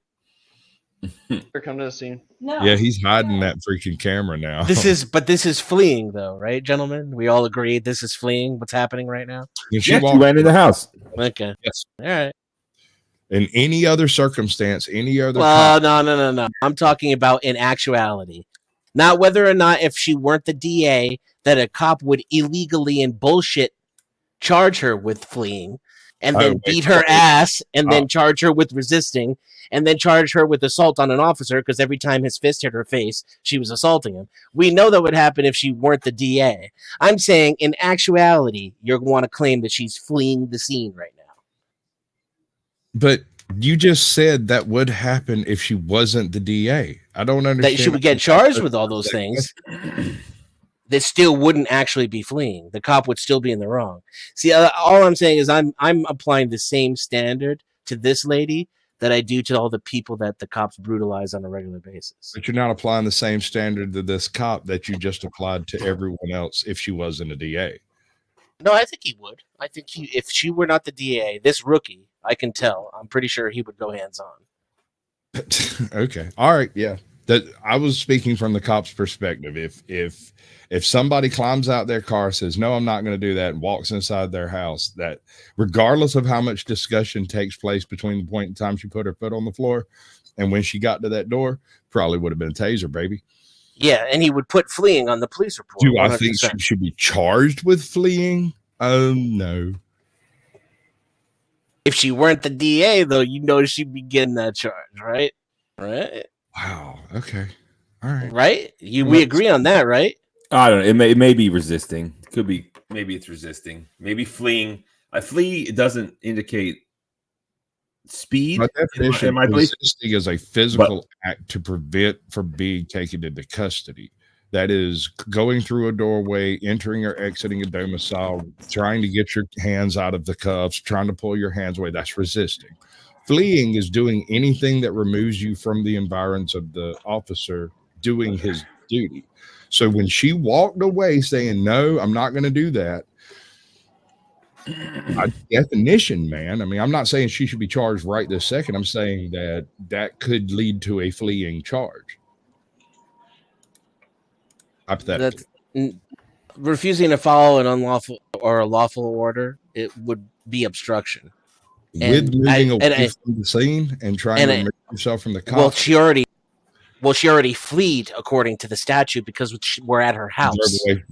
come to the scene? No. Yeah, he's hiding that freaking camera now. This is fleeing, though, right, gentlemen? We all agree this is fleeing. What's happening right now? When she Yeah, she walked went in the house. Okay. Yes. All right. In any other circumstance, any other Well, no. I'm talking about in actuality, not whether or not if she weren't the DA that a cop would illegally and bullshit charge her with fleeing, and then beat her ass, and then charge her with resisting, and then charge her with assault on an officer because every time his fist hit her face, she was assaulting him. We know that would happen if she weren't the DA. I'm saying in actuality, you're going to claim that she's fleeing the scene right now. But you just said that would happen if she wasn't the DA. I don't understand. That she would get charged with all those things. That still wouldn't actually be fleeing. The cop would still be in the wrong. See, all I'm saying is I'm applying the same standard to this lady that I do to all the people that the cops brutalize on a regular basis. But you're not applying the same standard to this cop that you just applied to everyone else if she wasn't a DA. No, I think he would. I think if she were not the DA, this rookie, I can tell. I'm pretty sure he would go hands on. Okay. All right. Yeah. That I was speaking from the cop's perspective. If somebody climbs out their car, says, no, I'm not going to do that, and walks inside their house, that regardless of how much discussion takes place between the point in time she put her foot on the floor and when she got to that door, probably would have been a taser, baby. Yeah, and he would put fleeing on the police report. Do I 100%. think she should be charged with fleeing? No. If she weren't the DA, though, you know she'd be getting that charge, right? Right? Wow. Okay. All right. Right? We agree on that, right? I don't know. It may be resisting. Could be. Maybe it's resisting. Maybe fleeing. A flee doesn't indicate speed. My definition in my belief. resisting is a physical act to prevent from being taken into custody. That is going through a doorway, entering or exiting a domicile, trying to get your hands out of the cuffs, trying to pull your hands away. That's resisting. Fleeing is doing anything that removes you from the environs of the officer doing his duty. So when she walked away saying, no, I'm not going to do that, by definition, man, I mean, I'm not saying she should be charged right this second. I'm saying that could lead to a fleeing charge. Hypothetically. Refusing to follow an unlawful or a lawful order, it would be obstruction. With moving away from the scene and trying to remove yourself from the cops. Well, she already fled according to the statute because we're at her house.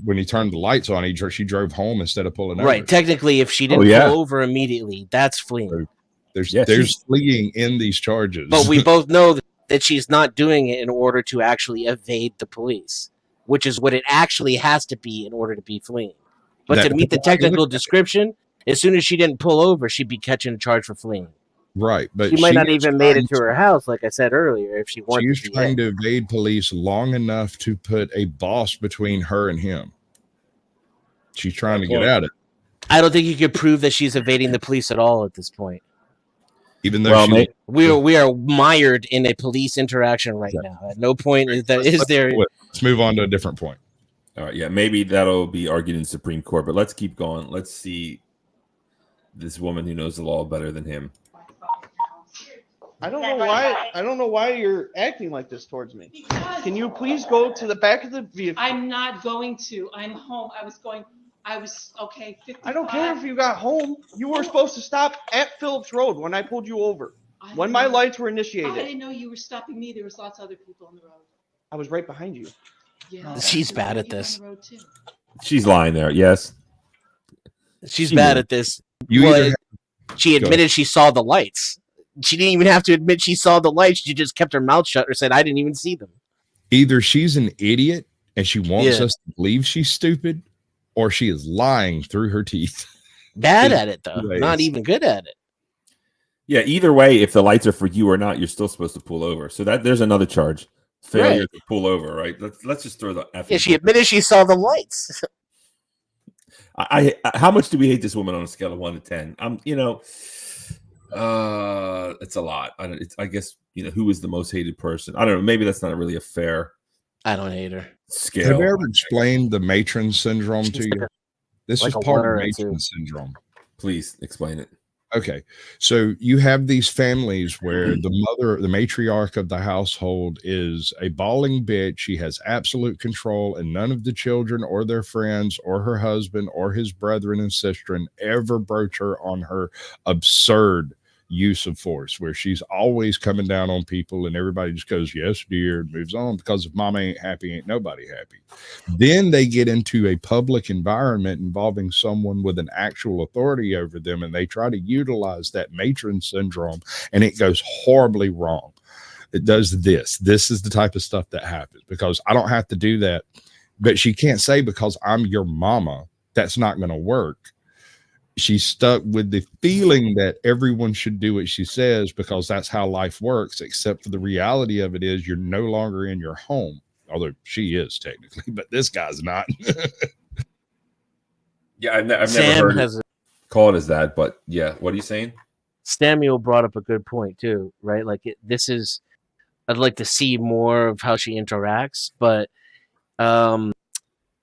When he turned the lights on, she drove home instead of pulling over. Right. Technically, if she didn't pull over immediately, that's fleeing. There's fleeing in these charges. But we both know that she's not doing it in order to actually evade the police. which is what it actually has to be in order to be fleeing. But That- to meet the technical description, as soon as she didn't pull over, she'd be catching a charge for fleeing. Right, but She might not is even made it trying to her house, like I said earlier, if she weren't She's the DA. trying to evade police long enough to put a boss between her and him. She's trying to get point. at it, I don't think you could prove that she's evading the police at all at this point. even though Well, she. We are mired in a police interaction right now. At no point is there. Let's move on to a different point. All right, yeah, maybe that'll be argued in the Supreme Court, but let's keep going. Let's see this woman who knows the law better than him. I don't know why you're acting like this towards me. Can you please go to the back of the vehicle? I'm not going to. I'm home. I was okay. 55. I don't care if you got home. You were supposed to stop at Phillips Road when I pulled you over. When my lights were I initiated. didn't know you were stopping me. There was lots of other people on the road. I was right behind you. Yeah. She's there were bad at people on this. the road, too. She's lying there. Yes. She's She bad would. at this. You Well, either she admitted she saw the lights. She didn't even have to admit she saw the lights. She just kept her mouth shut or said, I didn't even see them. either she's an idiot and she wants Yeah. us to believe she's stupid, or she is lying through her teeth. Bad In at it, though. ways. Not even good at it. Yeah, either way, if the lights are for you or not, you're still supposed to pull over. So that there's another charge. Failure Right. to pull over, right? Let's just throw the F. Yeah, she admitted she saw the lights. I how much do we hate this woman on a scale of 1 to 10? It's a lot. I guess who is the most hated person? I don't know. Maybe that's not really a fair I don't hate her. scale. Have I ever explained the matron syndrome to you? This like is a part one of or a matron two. syndrome. Please explain it. Okay, so you have these families where the mother, the matriarch of the household, is a bawling bitch. She has absolute control, and none of the children or their friends or her husband or his brethren and sistren ever broach her on her absurd use of force, where she's always coming down on people and everybody just goes, yes, dear, and moves on, because if mama ain't happy, ain't nobody happy. Then they get into a public environment involving someone with an actual authority over them, and they try to utilize that matron syndrome, and it goes horribly wrong. It does this. This is the type of stuff that happens, because I don't have to do that. But she can't say, because I'm your mama, that's not going to work. She's stuck with the feeling that everyone should do what she says because that's how life works, except for the reality of it is you're no longer in your home. Although she is technically, but this guy's not. Yeah, I've never Sam heard has it called as that, but yeah, what are you saying? Samuel brought up a good point too, right? Like this is, I'd like to see more of how she interacts, but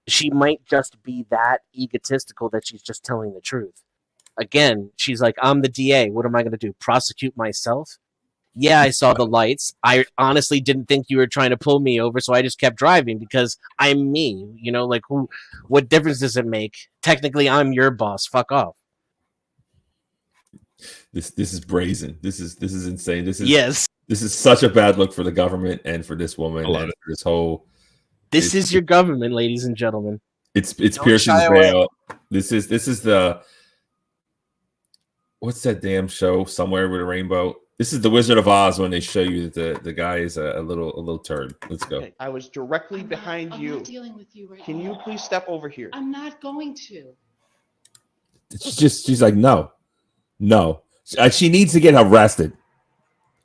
she might just be that egotistical that she's just telling the truth. Again, she's like, I'm the DA. What am I going to do? Prosecute myself? Yeah, I saw the lights. I honestly didn't think you were trying to pull me over, so I just kept driving because I'm me. Like what difference does it make? Technically, I'm your boss. Fuck off. This is brazen. This is insane. This is such a bad look for the government and for this woman and for this whole. This is your government, ladies and gentlemen. It's Don't piercing shy the away. veil. This is the what's that damn show somewhere with a rainbow? This is the Wizard of Oz when they show you that the guy is a little turd. Let's go. Okay, I was directly behind I'm you. not dealing with you right Can now. you please step over here? I'm not going to. She's like no. She needs to get arrested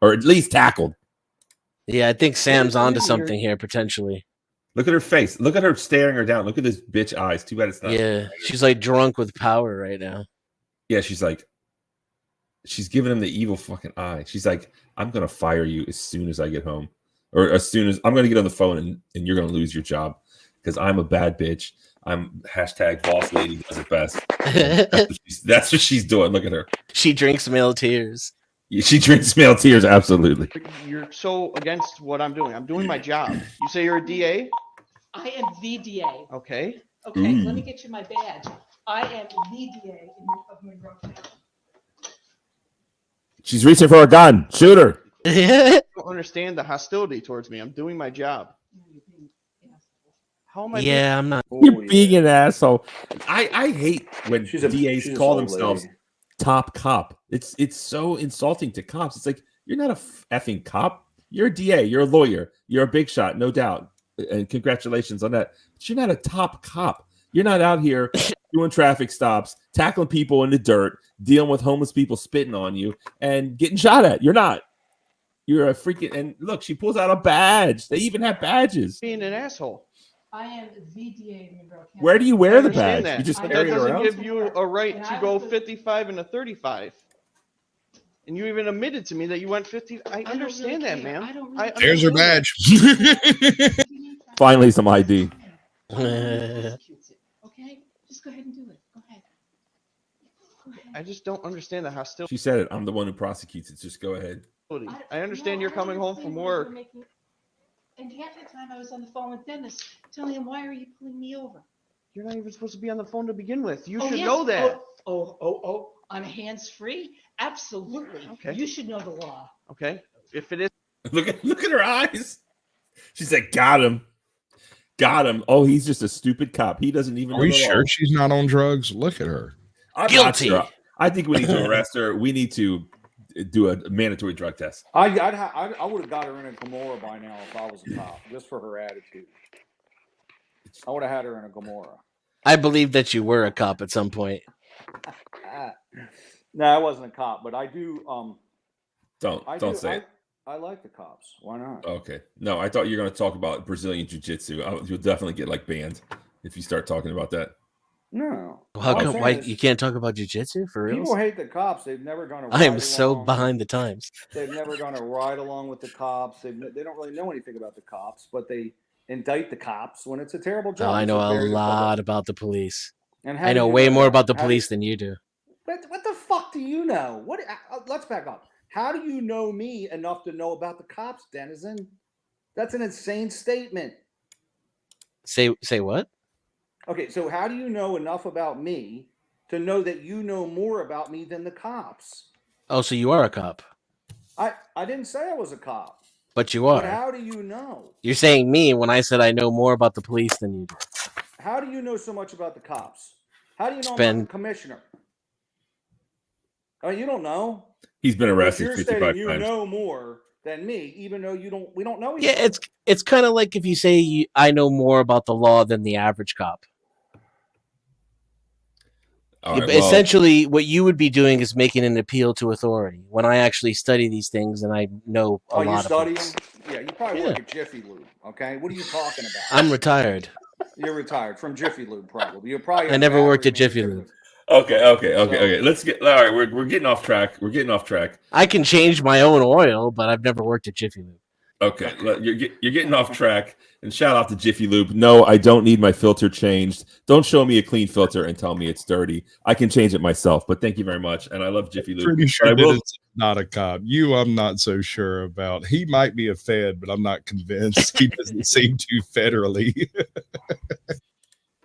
or at least tackled. Yeah, I think Sam's What are you onto doing something here potentially. Look at her face. Look at her staring her down. Look at this bitch eyes. Too bad it's not. Yeah, she's like drunk with power right now. Yeah, she's giving him the evil fucking eye. She's like, I'm gonna fire you as soon as I get home, or as soon as I'm gonna get on the phone and you're gonna lose your job because I'm a bad bitch. I'm hashtag boss lady does it best. That's what she's doing. Look at her. She drinks male tears. Yeah, she drinks male tears. Absolutely. You're so against what I'm doing. I'm doing my job. You say you're a DA? I am the DA. Okay. Okay, Ooh. let me get you my badge. I am the DA of Monroe County. She's reaching for a gun. Shoot her. I don't understand the hostility towards me. I'm doing my job. How am I? Yeah, I'm not. You're being an asshole. I hate when She's a DAs call old themselves lady. top cop. It's so insulting to cops. It's like you're not a effing cop. You're a DA. You're a lawyer. You're a big shot, no doubt. and congratulations on that. But you're not a top cop. You're not out here doing traffic stops, tackling people in the dirt, dealing with homeless people spitting on you, and getting shot at. You're not. You're a freaking. And look, she pulls out a badge. They even have badges. Being an asshole. I am the DA of Monroe County. Where do you I wear the understand badge? that. You just But carry that it doesn't around? give you a right to go 55 and a 35. And you even admitted to me that you went 50. I understand that, man. There's her badge. Finally, some ID. Okay, just go ahead and do it. Go ahead. I just don't understand the hostility. She said it. I'm the one who prosecutes it. Just go ahead. I understand you're coming home from work. And half the time I was on the phone with Dennis telling him, why are you pulling me over? You're not even supposed to be on the phone to begin with. You Oh, should yes. know that. Oh, I'm hands-free? Absolutely. Okay. You should know the law. Okay. If it is. Look at her eyes. She said, "Got him, got him." Oh, he's just a stupid cop. He doesn't even. Are we know the sure law. she's not on drugs? Look at her. I'm Guilty. not sure. I think we need to arrest her. We need to do a mandatory drug test. I would have got her in a Gomorrah by now if I was a cop, just for her attitude. I would have had her in a Gomorrah. I believe that you were a cop at some point. No, I wasn't a cop, but I do. Don't say it. I like the cops. Why not? Okay. No, I thought you were going to talk about Brazilian jiu-jitsu. You'll definitely get banned if you start talking about that. No. How All I'm come? saying Why is you can't talk about jujitsu for real? People hate the cops. They've never done a I am ride so along. behind the times. They've never done a ride along with the cops. They don't really know anything about the cops, but they indict the cops when it's a terrible job. Oh, I know It's a very lot about the police. And how I do know you way more that? about the How do you- police than you do. What the fuck do you know? What? Let's back up. How do you know me enough to know about the cops, Denizen? That's an insane statement. Say what? Okay, so how do you know enough about me to know that you know more about me than the cops? Oh, so you are a cop, I didn't say I was a cop. but you But are. how do you know? You're saying me when I said I know more about the police than you do. How do you know so much about the cops? How do you know It's about the commissioner? I mean, you don't know. He's been But arrested you're 55 stating you times. know more than me, even though we don't know each Yeah, other. it's kind of like if you say I know more about the law than the average cop. All right, well, Essentially, what you would be doing is making an appeal to authority. When I actually study these things and I know a you lot study of them? things. Yeah, you probably work at Jiffy Lube. Okay, what are you talking about? I'm retired. You're retired from Jiffy Lube, probably. You're probably. I never worked at Jiffy Lube. Okay. Let's get. All right, we're getting off track. I can change my own oil, but I've never worked at Jiffy Lube. Okay, you're getting off track. And shout out to Jiffy Lube. No, I don't need my filter changed. Don't show me a clean filter and tell me it's dirty. I can change it myself. But thank you very much. And I love Jiffy Lube. Pretty sure But I will- that it's not a cop. I'm not so sure about. He might be a Fed, but I'm not convinced. He doesn't seem too federally.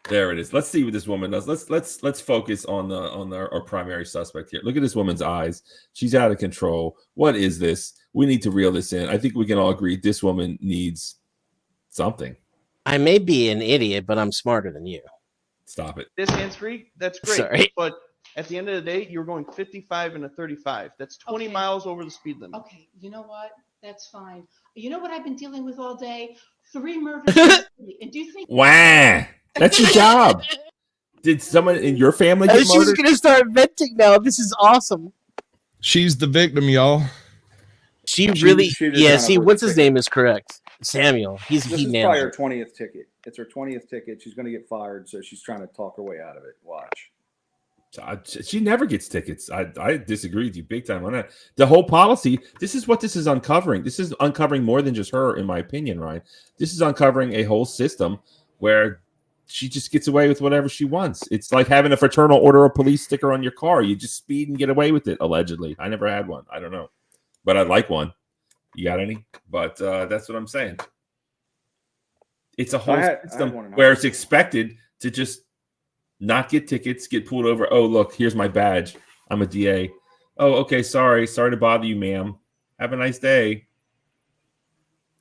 There it is. Let's see what this woman does. Let's focus on our primary suspect here. Look at this woman's eyes. She's out of control. What is this? We need to reel this in. I think we can all agree this woman needs something. I may be an idiot, but I'm smarter than you. Stop it. This hands-free, that's great. Sorry. But at the end of the day, you're going 55 and a 35. That's 20 Okay. miles over the speed limit. Okay, you know what? That's fine. You know what I've been dealing with all day? 3 murders. in the city. And do you think Wah! That's your job. Did someone in your family get She's murdered? gonna start venting now. This is awesome. She's the victim, y'all. She really, she just yeah. kind of See, worked what's the his ticket. name is correct. Samuel. This He is nailed probably her it. 20th ticket. It's her 20th ticket. She's going to get fired, so she's trying to talk her way out of it. Watch. She never gets tickets. I disagree with you big time on that. The whole policy, this is what this is uncovering. This is uncovering more than just her, in my opinion, Ryan. This is uncovering a whole system where she just gets away with whatever she wants. It's like having a fraternal order of police sticker on your car. You just speed and get away with it, allegedly. I never had one. I don't know. But I'd like one. You got any? But that's what I'm saying. It's a whole I had system one in where high it's school. expected to just not get tickets, get pulled over. Oh, look, here's my badge. I'm a DA. Oh, okay, sorry to bother you, ma'am. Have a nice day.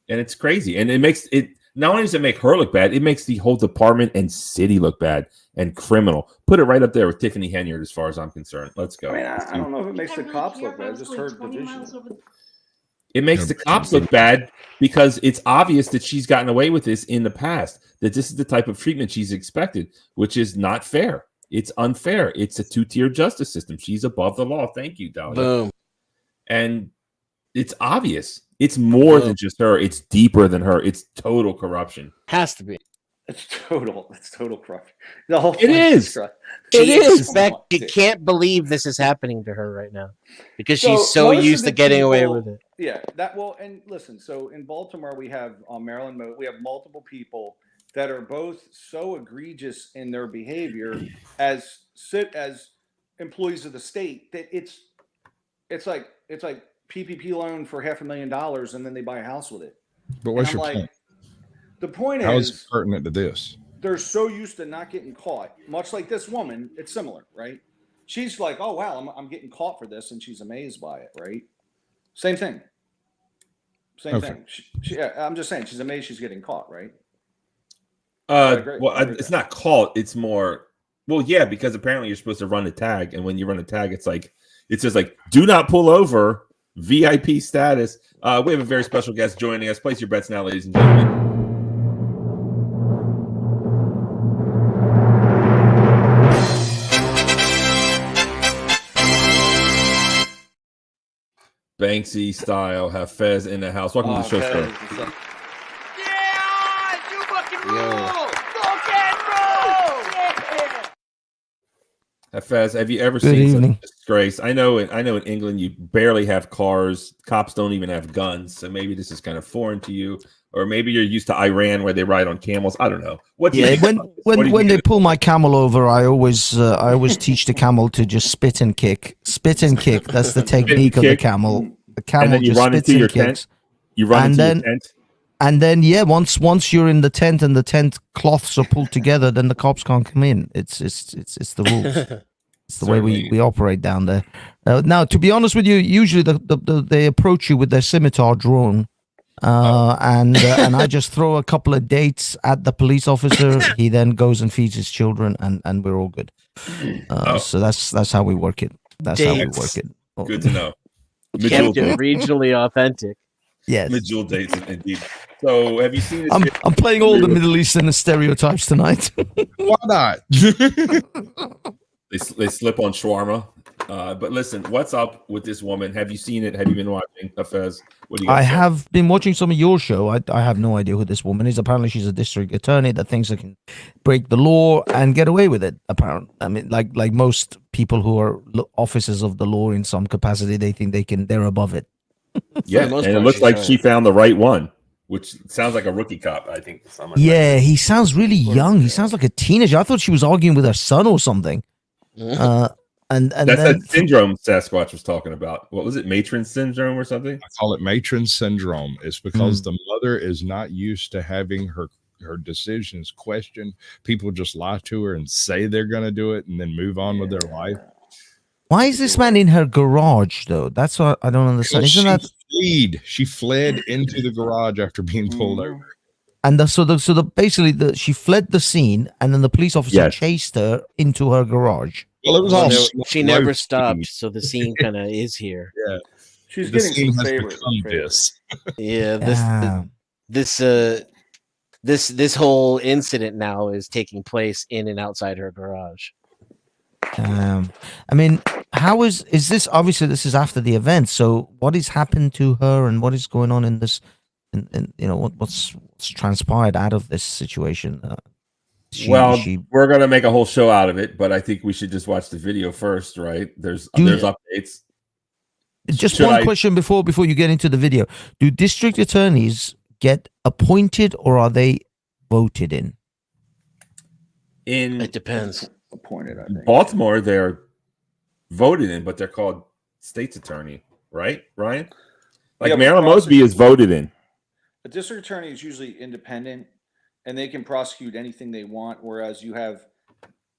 And it's crazy. And it makes it, not only does it make her look bad, it makes the whole department and city look bad and criminal. Put it right up there with Tiffany Henyard as far as I'm concerned. Let's go. I mean, I don't know if it makes I the really cops care look if I bad. was Just going her 20 miles division. over the- It makes the cops look bad because it's obvious that she's gotten away with this in the past, that this is the type of treatment she's expected, which is not fair. It's unfair. It's a two-tier justice system. She's above the law. Thank you, Dahlia. Boom. And it's obvious. It's more than just her. It's deeper than her. It's total corruption. Has to be. It's total corruption. The whole It is. It is. She can't believe this is happening to her right now because she's so used to getting away with it. Yeah, and listen, so in Baltimore we have on Maryland, we have multiple people that are both so egregious in their behavior as employees of the state that it's like PPP loan for $500,000 and then they buy a house with it. But what's your point? The point How is it pertinent to this? They're so used to not getting caught, much like this woman. It's similar, right? She's like, "Oh wow, I'm getting caught for this," and she's amazed by it, right? Same thing. Same thing. I'm just saying, she's amazed she's getting caught, right? It's not caught. It's more. Well, yeah, because apparently you're supposed to run a tag, and when you run a tag, it says "Do not pull over." VIP status. We have a very special guest joining us. Place your bets now, ladies and gentlemen. Banksy style, have Fez in the house. Welcome to the show, sir. Yeah, you fucking rule! Rock and roll! Yeah. Fez, have you ever seen such a disgrace? I know in England you barely have cars. Cops don't even have guns. So maybe this is kind of foreign to you. Or maybe you're used to Iran where they ride on camels. I don't know. When they pull my camel over, I always teach the camel to just spit and kick. Spit and kick. That's the technique of the camel. The camel and then you just run spits into your and kicks. tent. You run into your tent. And then once you're in the tent and the tent cloths are pulled together, then the cops can't come in. It's the rules. It's the way we operate down there. Now, to be honest with you, usually they approach you with their scimitar drawn. And I just throw a couple of dates at the police officer. He then goes and feeds his children, and we're all good. So that's how we work it. That's how we work it. Good to know. Kept it regionally authentic. Yes. Mid-jewel dates, indeed. So, have you seen this? I'm playing all the Middle Eastern stereotypes tonight. Why not? They slip on shawarma. But listen, what's up with this woman? Have you seen it? Have you been watching Hafez? What do you I have been watching some of your show. I have no idea who this woman is. Apparently, she's a district attorney that thinks they can break the law and get away with it. Apparently, I mean, like most people who are officers of the law in some capacity, they think they're above it. Yeah, and it looks like she found the right one, which sounds like a rookie cop. I think. Yeah, he sounds really young. He sounds like a teenager. I thought she was arguing with her son or something. And that's that syndrome Sasquatch was talking about. What was it, matron syndrome or something? I call it matron syndrome. It's because the mother is not used to having her decisions questioned. People just lie to her and say they're going to do it and then move on with their life. Why is this man in her garage though? That's what I don't understand. She fled into the garage after being pulled over. And basically she fled the scene, and then the police officer chased her into her garage. Well, it was all she never stopped, so the scene kind of is here. Yeah, she's getting some favorites. Yeah, this whole incident now is taking place in and outside her garage. I mean, how is this? Obviously, this is after the event. So, what has happened to her, and what is going on in this? And you know what's transpired out of this situation? We're gonna make a whole show out of it, but I think we should just watch the video first, right? There's updates. Just one question before you get into the video: do district attorneys get appointed or are they voted in? It depends. Appointed, I think. Baltimore, they're voted in, but they're called state's attorney, right, Ryan? Like Marilyn Mosby is voted in. A district attorney is usually independent, and they can prosecute anything they want. Whereas you have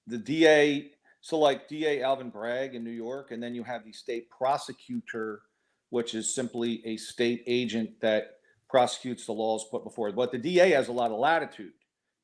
the DA, so like DA Alvin Bragg in New York, and then you have the state prosecutor, which is simply a state agent that prosecutes the laws put before it. But the DA has a lot of latitude.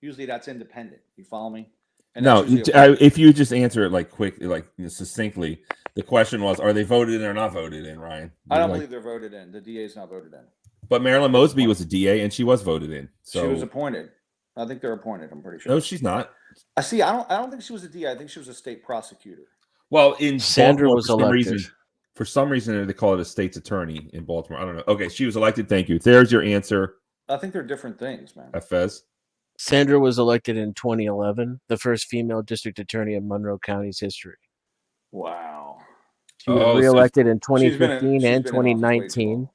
Usually that's independent. You follow me? And No, that's usually a- if you just answer it like quick, like succinctly, the question was, are they voted in or not voted in, Ryan? I don't believe they're voted in. The DA is not voted in. But Marilyn Mosby was a DA and she was voted in. So She was appointed. I think they're appointed. I'm pretty sure. No, she's not. I see. I don't think she was a DA. I think she was a state prosecutor. Well, in Sandra Baltimore, was for some elected. reason, for some reason, they call it a state's attorney in Baltimore. I don't know. Okay, she was elected. Thank you. There's your answer, I think they're different things, man. Fez. Sandra was elected in 2011, the first female district attorney in Monroe County's history. Wow. She was Oh, so reelected in she's been in- 2015 she's and been in office way too 2019. long.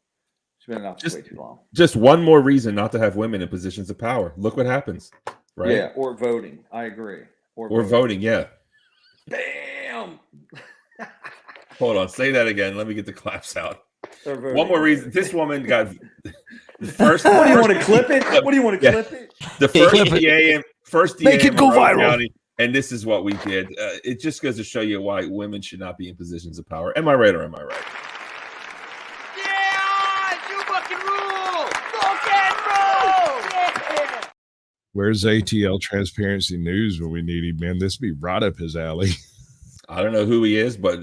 She's been in office way too long. Just one more reason not to have women in positions of power. Look what happens, right? Yeah, or voting. I agree. Or voting. Yeah. Bam. Hold on. Say that again. Let me get the claps out. Or voting. One more reason. This woman got the first. What do you want to clip it? What do you want to Yeah. clip it? The first DA Make it in go Monroe viral. County, and this is what we did. It just goes to show you why women should not be in positions of power. Am I right or am I right? Yeah, you fucking rule. Rock and roll. Yeah. Where's ATL Transparency News when we need him, man? This be right up his alley. I don't know who he is, but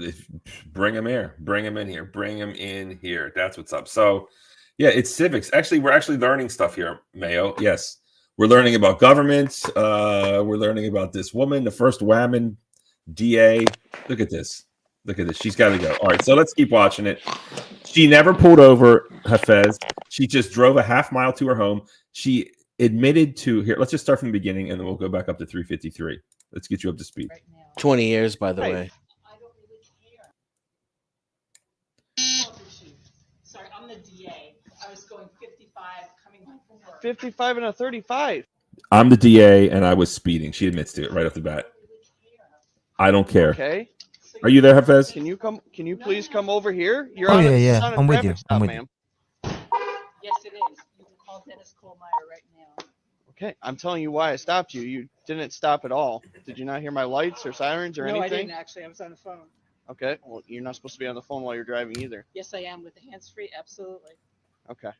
bring him here. Bring him in here. Bring him in here. That's what's up. So, yeah, it's civics. Actually, we're actually learning stuff here, Mayo. Yes. We're learning about government. We're learning about this woman, the first woman DA. Look at this. Look at this. She's got to go. All right, so let's keep watching it. She never pulled over Hafez. She just drove a half mile to her home. She admitted to here. Let's just start from the beginning, and then we'll go back up to 353. Let's get you up to speed. 20 years, by the Right. way. I don't really care. Sorry, I'm the DA. I was going 55 coming home from work. 55 and a 35. I'm the DA, and I was speeding. She admits to it right off the bat. I don't care. Okay. Are you there, Hafez? Can you come? Can you please come over here? You're Oh, on yeah, a, yeah. it's on a I'm with traffic you. stop, I'm with ma'am. Yes, it is. You can call Dennis Kohlmeyer right now. Okay, I'm telling you why I stopped you. You didn't stop at all. Did you not hear my lights or sirens or No, I anything? didn't actually. I was on the phone. Okay, well, you're not supposed to be on the phone while you're driving either. Yes, I am with the hands-free. Absolutely. Okay.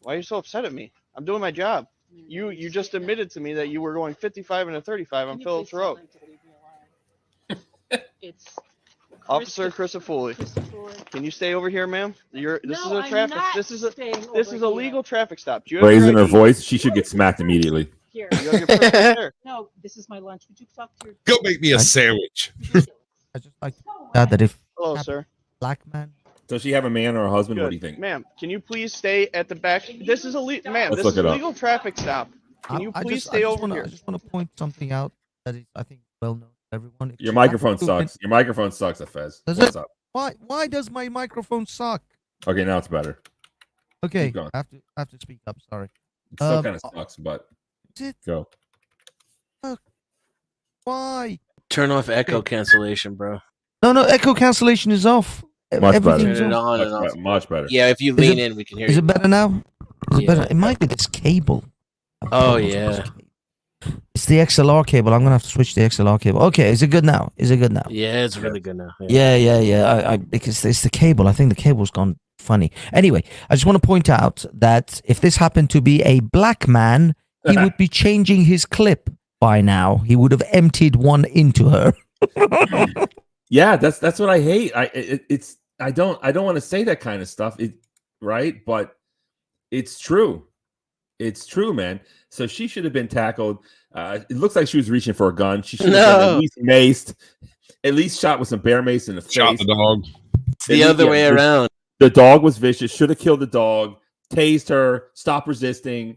Why are you so upset at me? I'm doing my job. You just admitted to me that you were going 55 and a 35 on Phillips Road. It's Officer Christopher, can you stay over here, ma'am? This is a I'm traffic. not This is a staying this over is a here. legal traffic stop. Do you have your Raising her ID? voice, she should get smacked immediately. Here. You have your permit there. No, this is my lunch. Would you talk to your? Go make me a sandwich. I just like to add that if Hello, sir. black man. Does she have a man or a husband? What do you Good. think? Ma'am, can you please stay at the back? This is a ma'am. Let's This look is it a up. legal traffic stop. Can you please stay over wanna, here? I just want to point something out that is, I think, well known to everyone. If Your you microphone have to do it- sucks. Your microphone sucks, Fez. Does What's it? up? Why does my microphone suck? Okay, now it's better. Okay, Keep going. I have to speak up. Sorry. It still Um, kind of sucks, but Is it? go. Why? Turn off echo cancellation, bro. No, echo cancellation is off. Much Everything's Turn it off. on Much, and off. better, much better. Yeah, if you Is lean it- in, we can hear Is you. it better now? Is it Yeah. better? It might be this cable. Oh, yeah. It's the XLR cable. I'm gonna have to switch the XLR cable. Okay, is it good now? Is it good now? Yeah, it's really good now. Yeah. I because it's the cable. I think the cable's gone funny. Anyway, I just want to point out that if this happened to be a black man, he would be changing his clip by now. He would have emptied one into her. Yeah, that's what I hate. I don't want to say that kind of stuff. Right, but it's true. It's true, man. So she should have been tackled. It looks like she was reaching for a gun. She should have been at least maced, at least shot with some bear mace in the face. Shot the dog. It's the other way around. The dog was vicious. Should have killed the dog. Tased her. Stop resisting.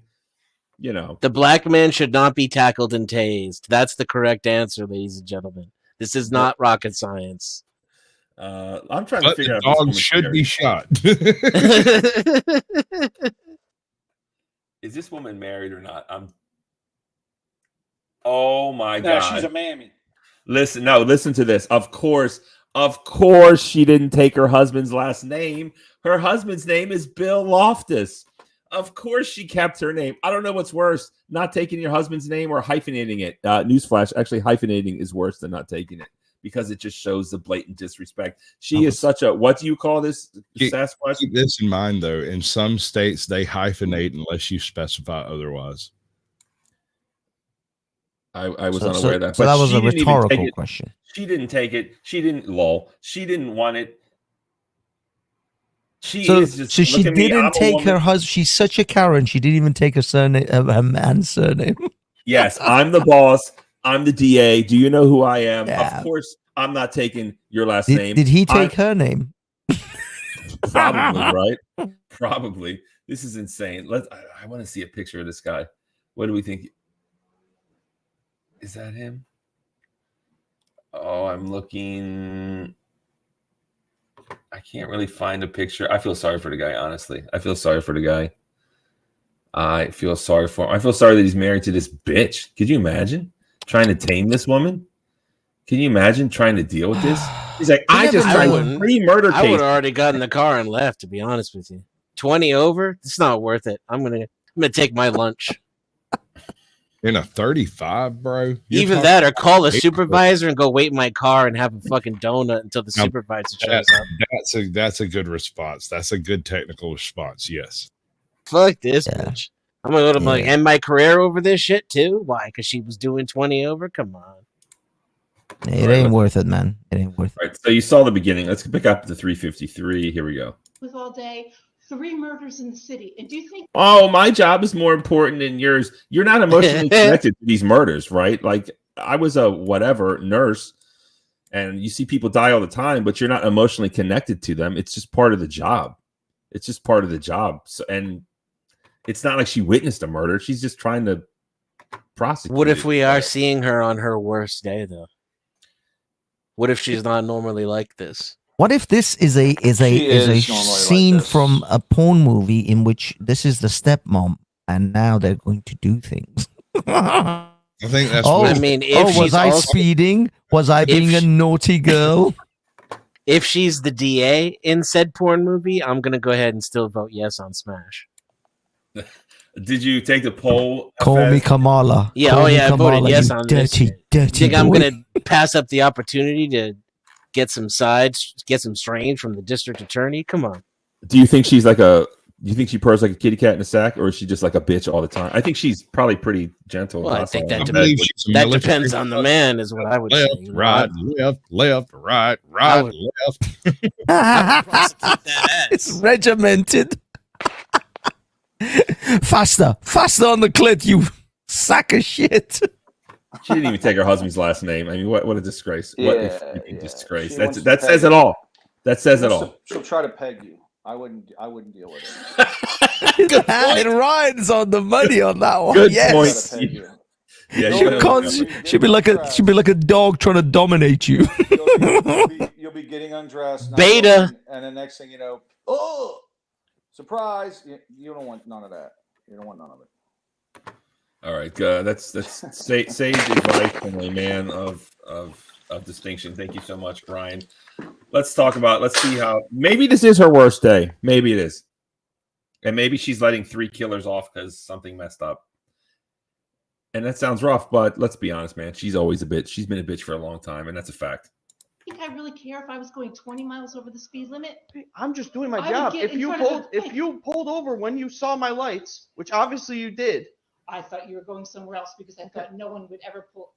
You know. The black man should not be tackled and tased. That's the correct answer, ladies and gentlemen. This is not rocket science. I'm trying to But figure the out. dog should be shot. Is this woman married or not? Oh my No, god. she's a mammy. Listen to this. Of course, she didn't take her husband's last name. Her husband's name is Bill Loftus. Of course she kept her name. I don't know what's worse, not taking your husband's name or hyphenating it. Newsflash, actually hyphenating is worse than not taking it because it just shows the blatant disrespect. She is such a, what do you call this, Sasquatch? Keep this in mind, though. In some states, they hyphenate unless you specify otherwise. I was So- unaware so- of that. so But that was she a didn't even take rhetorical it. question. She didn't take it. She didn't lol. She didn't want it. She So, is just. so she look at me, I'm didn't a take her woman. husband. She's such a Karen. She didn't even take her surname, her man's surname. Yes, I'm the boss. I'm the DA. Do you know who I am? Yeah. Of course, I'm not taking your last name. Did he take I'm- her name? Probably, right? Probably. This is insane. I want to see a picture of this guy. What do we think? Is that him? Oh, I'm looking. I can't really find a picture. I feel sorry for the guy, honestly. I feel sorry for the guy. I feel sorry for him. I feel sorry that he's married to this bitch. Could you imagine trying to tame this woman? Can you imagine trying to deal with this? He's like, I just I tried wouldn't. 3 murder I would cases. have already got in the car and left. To be honest with you, 20 over. It's not worth it. I'm gonna take my lunch. In a 35, bro. You're Even talking that, or call a about- supervisor and go wait in my car and have a fucking donut until the Now, supervisor shows up. That's a good response. That's a good technical response. Yes. Fuck this Yeah. bitch. I'm gonna go to like Yeah. end my career over this shit too. Why? Because she was doing 20 over. Come on. It Right, ain't let's- worth it, man. It ain't worth it. Right. So you saw the beginning. Let's pick up to 353. Here we go. With all day, 3 murders in the city. And do you think Oh, my job is more important than yours. You're not emotionally connected to these murders, right? Like I was a whatever nurse, and you see people die all the time, but you're not emotionally connected to them. It's just part of the job. It's just part of the job. So, and it's not like she witnessed a murder. She's just trying to prosecute. What if it. we are seeing her on her worst day though? What if she's not normally like this? What if this is a She is normally like scene this. from a porn movie in which this is the stepmom and now they're going to do things? I think that's Oh, I what mean, if was she's I also, speeding? Was I being a she- naughty girl? if she's the DA in said porn movie, I'm gonna go ahead and still vote yes on Smash. Did you take the poll? Call me Fez? Kamala. Yeah, Call oh me yeah, I voted Kamala, yes you on this dirty, shit. dirty Think I'm boy. gonna pass up the opportunity to get some sides, get some strange from the district attorney? Come on. Do you think she's like a? Do you think she purrs like a kitty cat in a sack, or is she just like a bitch all the time? I think she's probably pretty gentle. and Well, I docile. think that I depends- believe she's a That military depends on the man, is what I would left, say. You know, right, left, left, right, I right, would- left. prosecute that It's ass. regimented. Faster on the clit, you sack of shit. She didn't even take her husband's last name. I mean, what a disgrace! What a Yeah, freaking yeah. disgrace! She That's wants to that peg says you. it all. That says it all. She'll try to peg you. I wouldn't deal with it. It rides on the money on that one. Good yes. point. Try to peg you. Yeah, No, you no, know, no, Cons- no. she'd be like a dog trying to dominate you. You'll be getting undressed. not Beta. looking, and the next thing you know, oh, surprise! You don't want none of that. You don't want none of it. all right, that's sage advice from a man of distinction. Thank you so much, Ryan. Let's see how maybe this is her worst day. Maybe it is, and maybe she's letting 3 killers off because something messed up. And that sounds rough, but let's be honest, man. She's always a bitch. She's been a bitch for a long time, and that's a fact. think I really care if I was going 20 miles over the speed limit? I'm just doing my I would job. get If in you front of pulled, the if thing. you pulled over when you saw my lights, which obviously you did, I thought you were going somewhere else because I thought no one would ever pull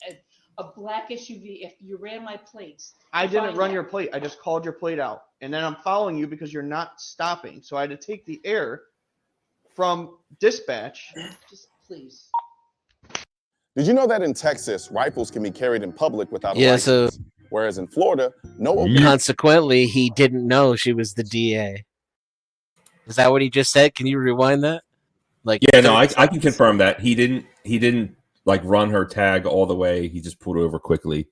a black SUV if you ran my plates. I didn't Find run out. your plate. I just called your plate out, and then I'm following you because you're not stopping. So I had to take the air from dispatch. Just please. Did you know that in Texas, rifles can be carried in public without a Yeah, license? Whereas in Florida, no open Consequently, he didn't know she was the DA. Is that what he just said? Can you rewind that? Like, Yeah, no, I can confirm that he didn't like run her tag all the way. He just pulled her over quickly,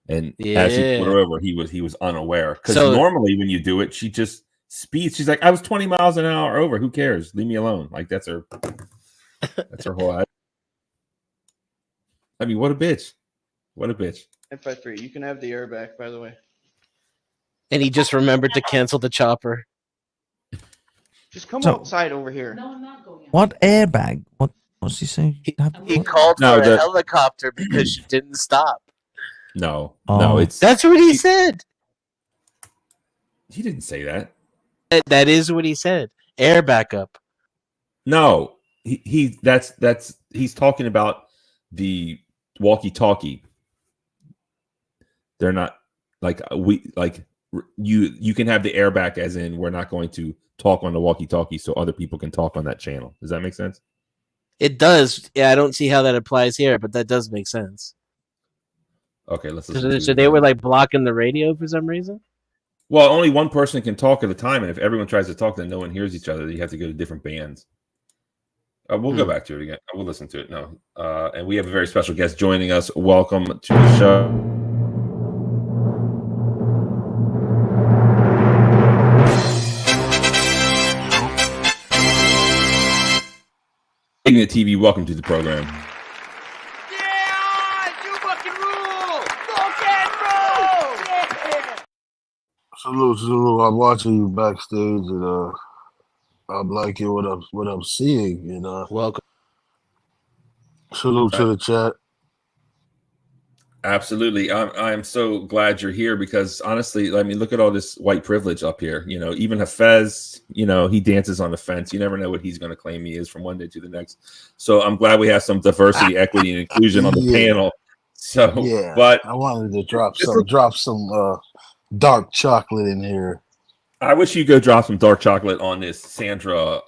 and as he pulled her over, he was unaware. Because So- normally when you do it, she just speeds. She's like, "I was 20 miles an hour over. Who cares? Leave me alone." Like that's her whole attitude. I mean, what a bitch! What a bitch! F3, you can have the air back, by the way. and he just remembered to cancel the chopper. Just come So- outside over here. No, I'm not going out. What airbag? What was he saying? He What? called No, for a the- helicopter because she didn't stop. No, Oh. no, it's That's what he said. he didn't say that. That is what he said. Air backup. No, he's talking about the walkie-talkie. They're not like you can have the airbag, as in we're not going to talk on the walkie-talkie so other people can talk on that channel. Does that make sense? It does. Yeah, I don't see how that applies here, but that does make sense. Okay, let's listen. So they were like blocking the radio for some reason? Well, only one person can talk at a time, and if everyone tries to talk, then no one hears each other. You have to go to different bands. We'll go back to it again. We'll listen to it. No, and we have a very special guest joining us. Welcome to the show. Ignite TV, welcome to the program. Yeah, you fucking rule! Rock and roll! Yeah. Salute. I'm watching you backstage, and I'm liking what I'm seeing, and Welcome. salute to the chat. Absolutely. I am so glad you're here because honestly, I mean, look at all this white privilege up here. You know, even Hafez, you know, he dances on the fence. You never know what he's going to claim he is from one day to the next. So I'm glad we have some diversity, equity, and inclusion on the panel. So, Yeah, but I wanted to drop some dark chocolate in here. I wish you go drop some dark chocolate on this Sandra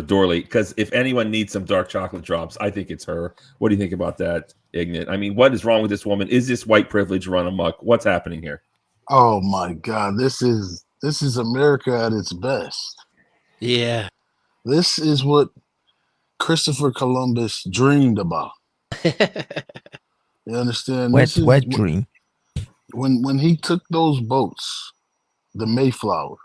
Doorley, because if anyone needs some dark chocolate drops, I think it's her. What do you think about that, Ignat? I mean, what is wrong with this woman? Is this white privilege run amok? What's happening here? Oh my God, this is America at its best. Yeah. This is what Christopher Columbus dreamed about. You understand? Wet dream. When he took those boats, the Mayflower,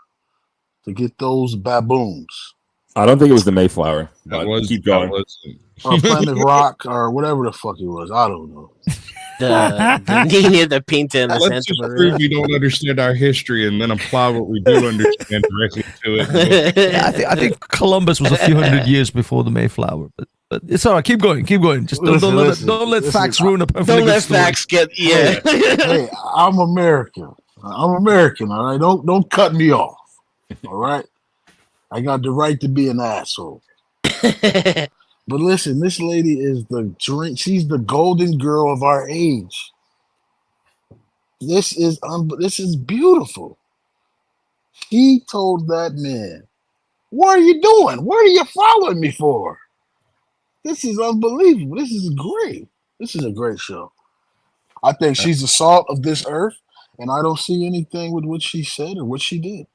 to get those baboons. I don't think it was the Mayflower. But keep going. Or Planet Rock, or whatever the fuck it was. I don't know. The Nina, the Pinta, and the Let's Santa just Maria. prove you don't understand our history and then apply what we do understand directly to it. Yeah, I think Columbus was a few hundred years before the Mayflower, but it's all right. Keep going. Just don't let facts ruin a perfectly Don't good let story. facts get Hey, I'm American. All right. Don't cut me off. All right. I got the right to be an asshole. But listen, this lady is the drink. She's the golden girl of our age. This is beautiful. He told that man, "What are you doing? What are you following me for?" This is unbelievable. This is great. This is a great show. I think she's the salt of this earth, and I don't see anything with what she said or what she did.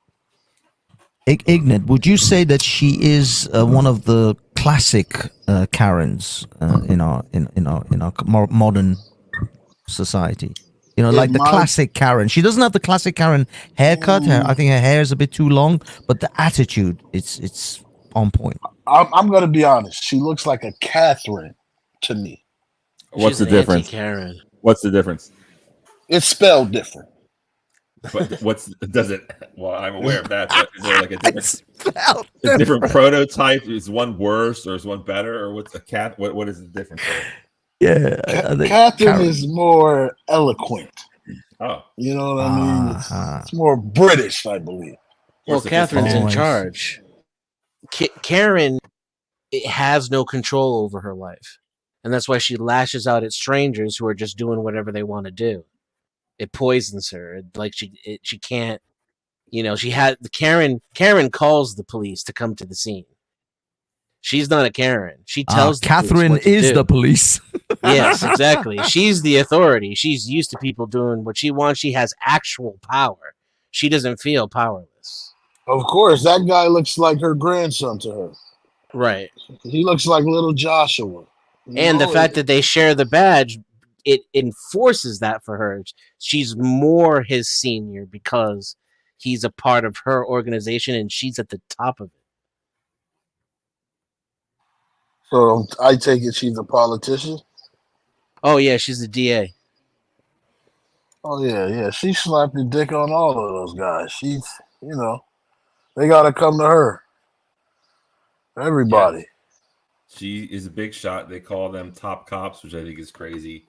Ignat, would you say that she is one of the classic Karens in our modern society? You know, like the classic Karen. She doesn't have the classic Karen haircut. I think her hair is a bit too long, but the attitude, it's on point. I'm going to be honest. She looks like a Catherine to me. What's the difference? Karen. What's the difference? It's spelled different. But well, I'm aware of that, but is there like a different prototype? Is one worse or is one better, or what's a cat? What is the difference there? Yeah, Catherine is more eloquent. Oh, you know what I mean? It's more British, I believe. Well, Catherine's in charge. Karen has no control over her life, and that's why she lashes out at strangers who are just doing whatever they want to do. It poisons her. Like she can't, you know, Karen calls the police to come to the scene. She's not a Karen. She tells Catherine is the police. Yes, exactly. She's the authority. She's used to people doing what she wants. She has actual power. She doesn't feel powerless. Of course, that guy looks like her grandson to her. Right. He looks like little Joshua. And the fact that they share the badge, it enforces that for her. She's more his senior because he's a part of her organization and she's at the top of it. So I take it she's a politician? Oh, yeah, she's the DA. Oh, yeah. She slapped the dick on all of those guys. She's, you know, they got to come to her. Everybody. Yeah. She is a big shot. They call them top cops, which I think is crazy.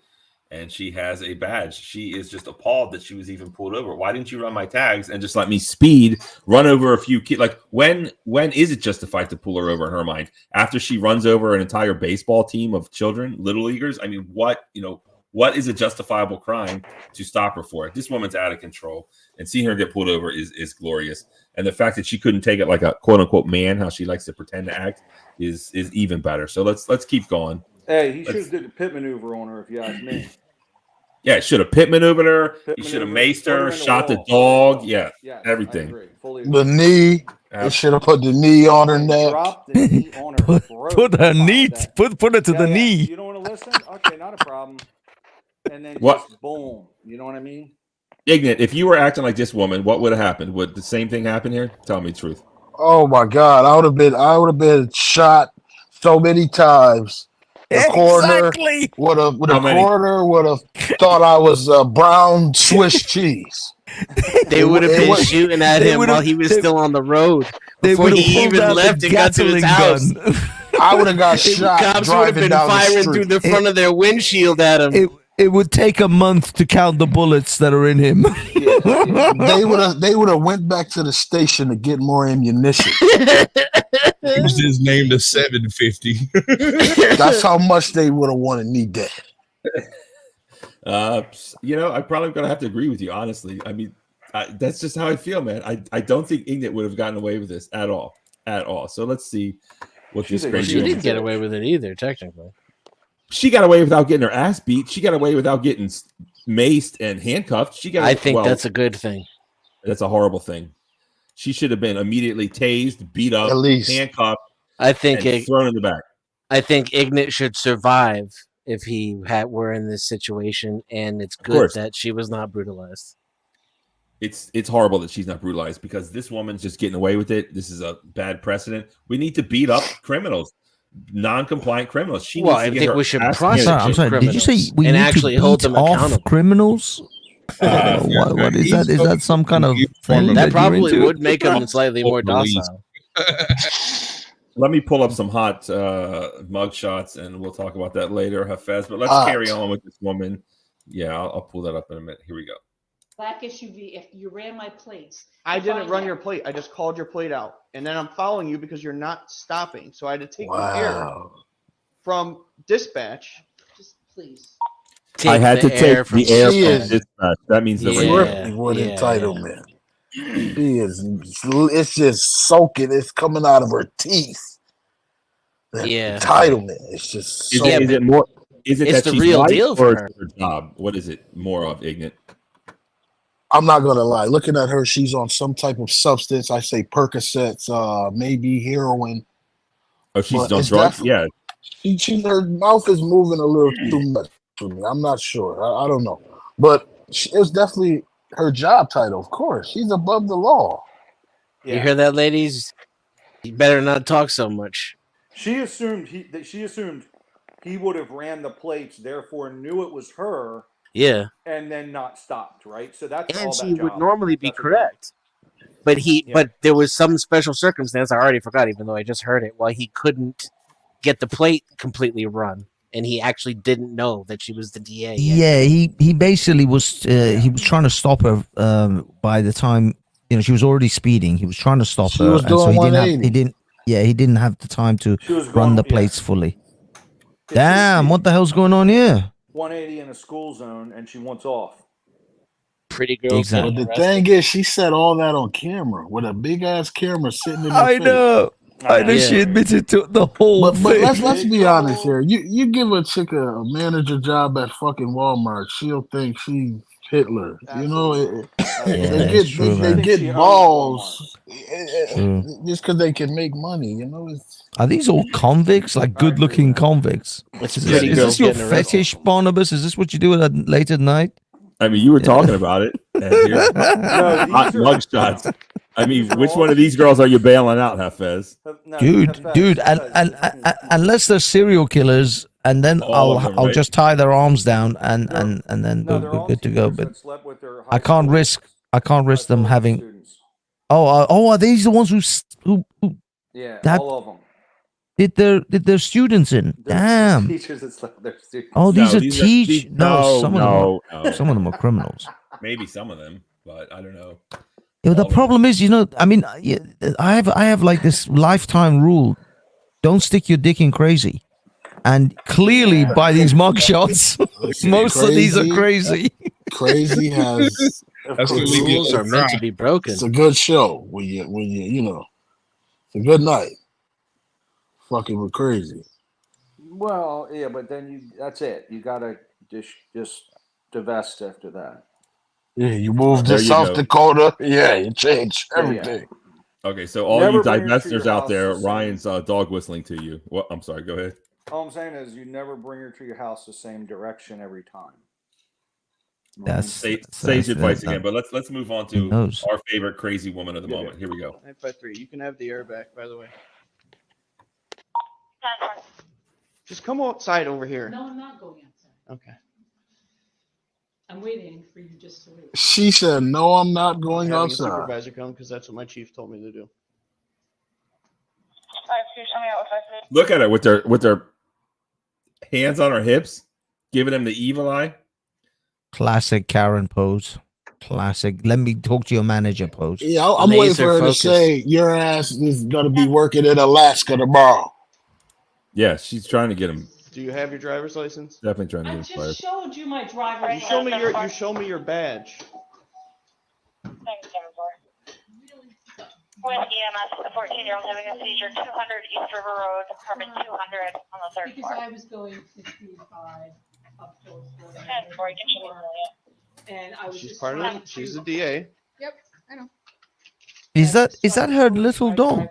and she has a badge. She is just appalled that she was even pulled over. Why didn't you run my tags and just let me speed, run over a few kids? Like, when is it justified to pull her over in her mind? After she runs over an entire baseball team of children, little leaguers? I mean, what is a justifiable crime to stop her for? This woman's out of control, and seeing her get pulled over is glorious. And the fact that she couldn't take it like a quote unquote man, how she likes to pretend to act, is even better. So let's keep going. Hey, he should have did a pit maneuver on her, if you ask me. Yeah, should have pit maneuvered her. He should have maced her, shot the dog. Yeah, everything. The knee. They should have put the knee on her neck. Drop the knee on her throat. Put her knee. Put it to the knee. You don't want to listen? Okay, not a problem. And then What? just boom. You know what I mean? Ignat, if you were acting like this woman, what would have happened? Would the same thing happen here? Tell me the truth. Oh my God, I would have been shot so many times. The coroner would have thought I was brown Swiss cheese. They would have been shooting at him while he was still on the road. Before he even left and got to his house. I would have got shot. Cops would have been firing through the front of their windshield at him. It would take a month to count the bullets that are in him. They would have went back to the station to get more ammunition. Used his name to 750. That's how much they would have wanted me dead. I'm probably gonna have to agree with you, honestly. I mean, that's just how I feel, man. I don't think Ignat would have gotten away with this at all. So let's see what this crazy. She didn't get away with it either, technically. She got away without getting her ass beat. She got away without getting maced and handcuffed. I think that's a good thing. That's a horrible thing. She should have been immediately tased, beat up, at least handcuffed. I think thrown in the back. I think Ignat should survive if he were in this situation, and it's good that she was not brutalized. It's horrible that she's not brutalized because this woman's just getting away with it. This is a bad precedent. We need to beat up criminals. Non-compliant criminals. I think we should prosecute I'm sorry. Did you say we need actually to hold beat them off accountable? Criminals? What is that? Is that some kind of thing that probably would make them slightly more docile? Let me pull up some hot mug shots, and we'll talk about that later, Hafez. But let's carry on with this woman. Yeah, I'll pull that up in a minute. Here we go. Black SUV. If you ran my plates, I didn't run your plate. I just called your plate out, and then I'm following you because you're not stopping. So I had to take the air from dispatch. Just please. I had to take the air from dispatch. That means the entitlement. It's just soaking. It's coming out of her teeth. Entitlement. It's just. Is it more? Is it it's that the real deal for her job? What is it more of, Ignat? I'm not gonna lie. Looking at her, she's on some type of substance. I say Percocets, maybe heroin. Oh, she's on drugs. Yeah. Her mouth is moving a little too much for me. I'm not sure. I don't know, but it's definitely her job title. Of course, she's above the law. You hear that, ladies? You better not talk so much. She assumed he would have ran the plates, therefore knew it was her. Yeah. And then not stopped, right? So that's and all she that would job. normally be correct. But but there was some special circumstance, I already forgot, even though I just heard it, why he couldn't get the plate completely run. And he actually didn't know that she was the DA. Yeah, he basically was he was trying to stop her by the time she was already speeding. He was trying to stop her. Was doing he didn't have the time to run the plates fully. Damn, what the hell's going on here? 180 in a school zone, and she wants off. Pretty girl. Exactly. But the thing is, she said all that on camera with a big ass camera sitting in her face. I know she admitted to the whole thing. But let's be honest here. You give a chick a manager job at fucking Walmart, she'll think she's Hitler. They get balls just because they can make money. Are these all convicts? Like good-looking convicts? Is this your fetish, Barnabas? Is this what you do late at night? I mean, you were talking about it. Hot mug shots. I mean, which one of these girls are you bailing out, Hafez? Dude, and unless they're serial killers, and then I'll just tie their arms down and then we're good to go. But I can't risk them having. Are these the ones who Yeah, all of them. Did their students in? Damn. Teachers that slept with their students. Oh, these No, are these- some of them are no. some of them are criminals. Maybe some of them, but I don't know. Yeah, the All of them. problem is, I mean, I have like this lifetime rule: don't stick your dick in crazy. And clearly, by these mugshots, most of these are crazy. Crazy has. That's gonna leave you Rules are meant to be broken. It's a good show when you it's a good night. Fucking with crazy. Well, yeah, but then that's it. You gotta just divest after that. Yeah, you moved There to you South go. Dakota. Yeah, you changed Yeah. everything. Okay, so all Never you bring her to divestors your out house there, the same. Ryan's dog whistling to you. What? I'm sorry. Go ahead. All I'm saying is you never bring her to your house the same direction every time. Sage advice again, but let's move on to knows? our favorite crazy woman of the Yeah, moment. Here we go. 953. You can have the air back, by the way. Just come outside over here. No, I'm not going outside. Okay. I'm waiting for you just to leave. She said, "No, I'm not I'm going having a outside." supervisor come because that's what my chief told me to do. Look at her with their hands on her hips, giving him the evil eye. Classic Karen pose. Classic. Let me talk to your manager pose. Yeah, I'm waiting Laser for her focus. to say your ass is gonna be working in Alaska tomorrow. Yeah, she's trying to get him. Do you have your driver's license? Definitely trying to I get him fired. just showed you my driver's You show me your badge. With EMS, a 14-year-old having a seizure, 200 East River Road, apartment 200 on the third because floor. I was going 65 up towards And before you get your and I was She's just part of trying it. to- She's the DA. Yep, I know. Is that her little dog?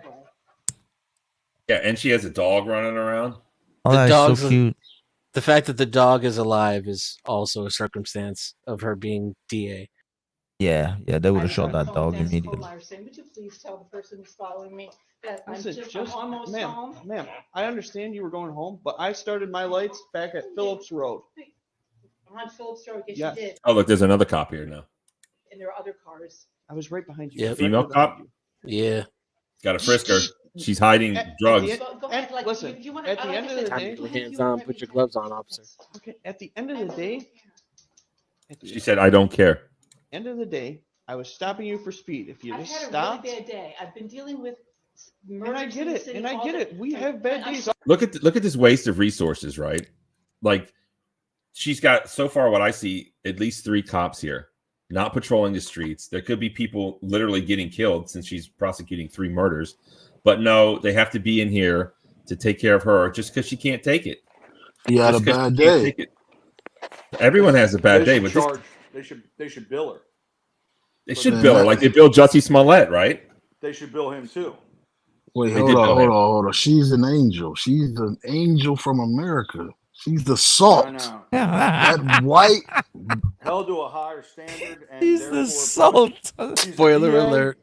Yeah, and she has a dog running around. Oh, The that's dog's so a- cute. The fact that the dog is alive is also a circumstance of her being DA. Yeah, they would I have was shot on the that phone dog with Nancy immediately. Colmeyer saying, would you please tell the person who's following me that Listen, I'm almost home? ma'am, I understand you were going home, but I started my lights back at Phillips Road. On Phillips Road, yes, Yes. you did. Oh, look, there's another cop here now. And there are other cars. I was right behind you. Yep. directly Female behind cop? you. Yeah. Got to frisk her. She's hiding At the drugs. end- Go ahead, like, listen, if you want at the like end I of the said, day- go ahead, Hands you on, want put your everything. gloves on, officer. Okay, at the end of the day, She said, "I don't care." end of the day, I was stopping you for speed. If you I've just had a stopped, really bad day. I've been dealing with and I murders get in the it, city and I all get the- it. We have bad I'm days. Look at this waste of resources, right? Like, she's got, so far what I see, at least 3 cops here not patrolling the streets. There could be people literally getting killed since she's prosecuting 3 murders, but no, they have to be in here to take care of her just because she can't take it. You had a Just 'cause bad she can't day. take it. Everyone has a bad day, but They should bill her. they should bill her like they billed Jussie Smollett, right? They should bill him too. Wait, They hold did on, bill hold him. on, hold on. She's an angel. She's an angel from America. She's the salt. I know. That white. Held to a higher standard, and He's the therefore salt. she's a Spoiler DA. alert.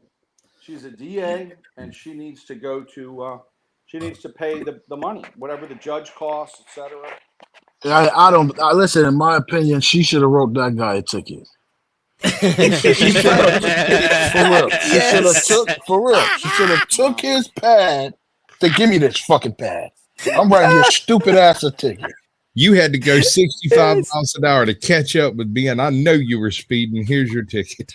She's a DA, and she needs to go to. She needs to pay the money, whatever the judge costs, etc. I don't. Listen. In my opinion, she should have wrote that guy a ticket. She should have, for real. She should have took for real. She should have took his pad to give me this fucking pad. I'm writing your stupid ass a ticket. You had to go 65 miles an hour to catch up with me, and I know you were speeding. Here's your ticket.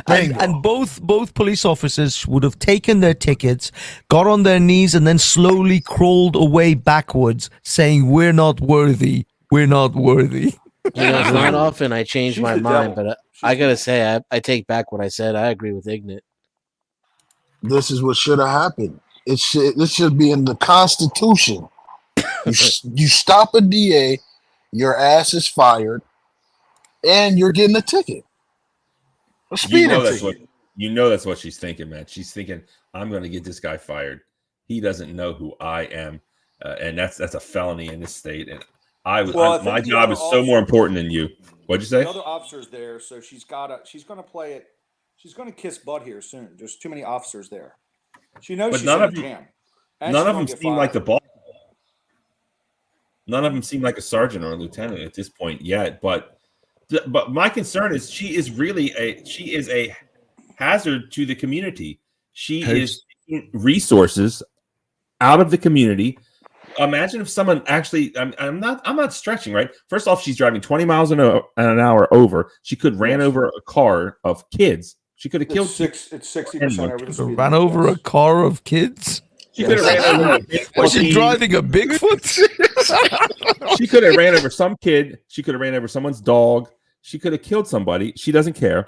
And both police officers would have taken their tickets, got on their knees, and then slowly crawled away backwards, saying, "We're not worthy. We're not worthy." You know, it's not often I change She's my the mind, devil. but I gotta say, I take back what I said. I agree with Ignat. This is what should have happened. This should be in the Constitution. You stop a DA, your ass is fired, and you're getting a ticket. A You speeding know that's ticket. that's what she's thinking, man. She's thinking, "I'm going to get this guy fired. He doesn't know who I am, and that's a felony in this state. And I think my the job other is so more officers- important than you." What'd you say? The other officer's there, so she's gonna play it. She's gonna kiss butt here soon. There's too many officers there. She knows But she's none in a of them- jam. And None she's of gonna them get seem like the fired. boss. None of them seem like a sergeant or a lieutenant at this point yet. But my concern is she is a hazard to the community. She is taking resources out of the community. Imagine if someone actually, I'm not stretching, right? First off, she's driving 20 miles an hour over. She could ran over a car of kids. She could have killed It's 60% over the speed Ran limit, over yes. a car of kids. She could have ran over a Bigfoot. Was she driving a Bigfoot? She could have ran over some kid. She could have ran over someone's dog. She could have killed somebody. She doesn't care.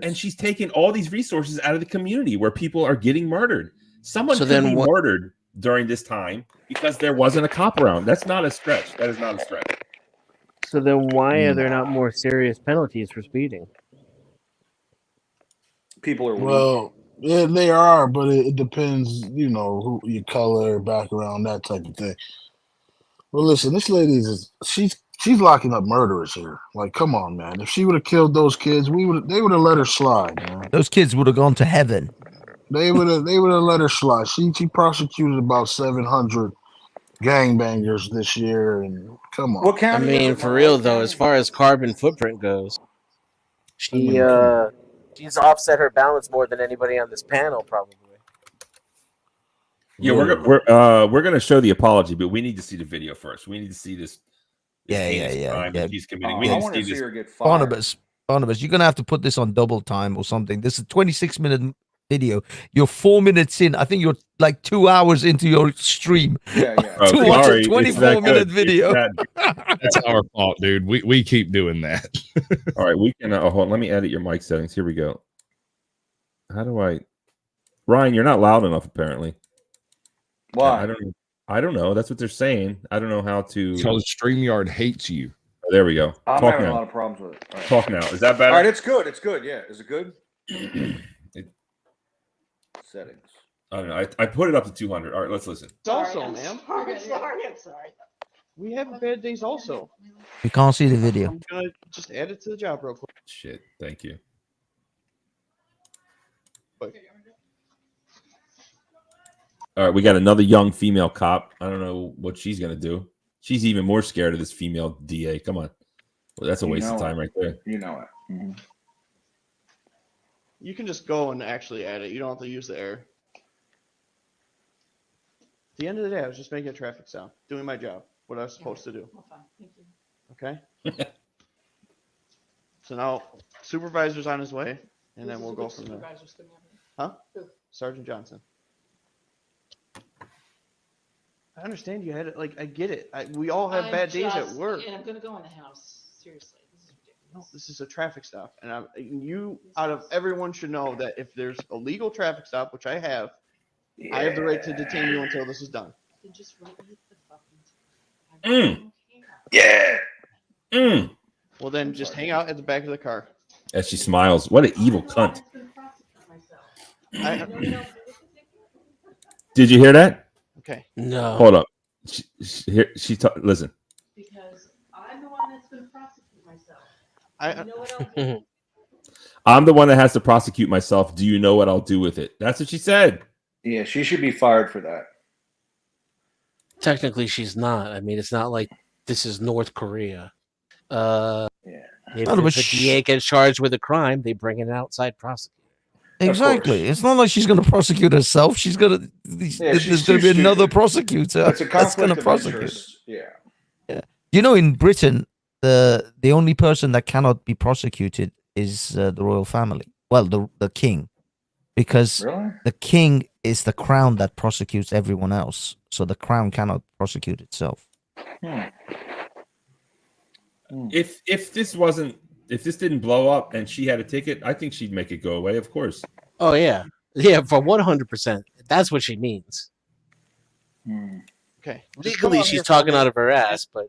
And she's taking all these resources out of the community where people are getting murdered. Someone could be murdered during this time because there wasn't a cop around. That's not a stretch. That is not a stretch. So then why are there not more serious penalties for speeding? People are weak. Well, yeah, they are, but it depends, who your color, background, that type of thing. Well, listen, this lady she's locking up murderers here. Like, come on, man. If she would have killed those kids, they would have let her slide, man. Those kids would have gone to heaven. They would have let her slide. She prosecuted about 700 gangbangers this year, and come on. I mean, for real though, as far as carbon footprint goes, she's offset her balance more than anybody on this panel, probably. Yeah, we're gonna show the apology, but we need to see the video first. We need to see this. Yeah. He's committing. I want to see her get fired. Barnabas, you're gonna have to put this on double time or something. This is a 26-minute video. You're 4 minutes in. I think you're like 2 hours into your stream. Yeah. To watch a 24-minute video. That's our fault, dude. We keep doing that. All right, we can. Hold on. Let me edit your mic settings. Here we go. How do I? Ryan, you're not loud enough, apparently. Why? I don't know. That's what they're saying. I don't know how to. Because StreamYard hates you. Oh, there we go. I'm having a lot of problems with it. All right. Talk now. Is that better? All right, it's good. It's good. Yeah. Is it good? Settings. I don't know. I put it up to 200. All right, let's listen. Also, ma'am. Sorry. We have bad days also. We can't see the video. I'm gonna just add it to the job real quick. Shit. Thank you. All right, we got another young female cop. I don't know what she's gonna do. She's even more scared of this female DA. Come on. Well, that's a waste of time right there. You know it. Mm-hmm. You can just go and actually add it. You don't have to use the air. At the end of the day, I was just making a traffic stop, doing my job, what I was supposed to do. Well, fine. Thank you. Okay? So now, supervisor's on his way, and then we'll go from there. Supervisor's coming up. Huh? Who? Sergeant Johnson. I understand you had it. Like, I get it. We all have bad days at work. And I'm going to go in the house. Seriously. This is ridiculous. No, this is a traffic stop. And you, out of everyone, should know that if there's a legal traffic stop, which I have the right to detain you until this is done. Then just write me the fucking Well, then just hang out at the back of the car. As she smiles. What an evil cunt. Did you hear that? Okay. No. Hold up. Listen. Because I'm the one that's going to prosecute myself. You know what I'll do? I'm the one that has to prosecute myself. Do you know what I'll do with it? That's what she said. Yeah, she should be fired for that. Technically, she's not. I mean, it's not like this is North Korea. If the DA gets charged with a crime, they bring an outside prosecutor. Exactly. It's not like she's going to prosecute herself. She's going to. There's going to be another prosecutor It's a that's going conflict to of prosecute. interest. Yeah. You know, in Britain, the only person that cannot be prosecuted is the royal family. Well, the king, because the king is the crown that prosecutes everyone else. So the crown cannot prosecute itself. If this didn't blow up and she had a ticket, I think she'd make it go away. Of course. Oh yeah, for 100%. That's what she means. Okay. Legally, she's talking out of her ass, but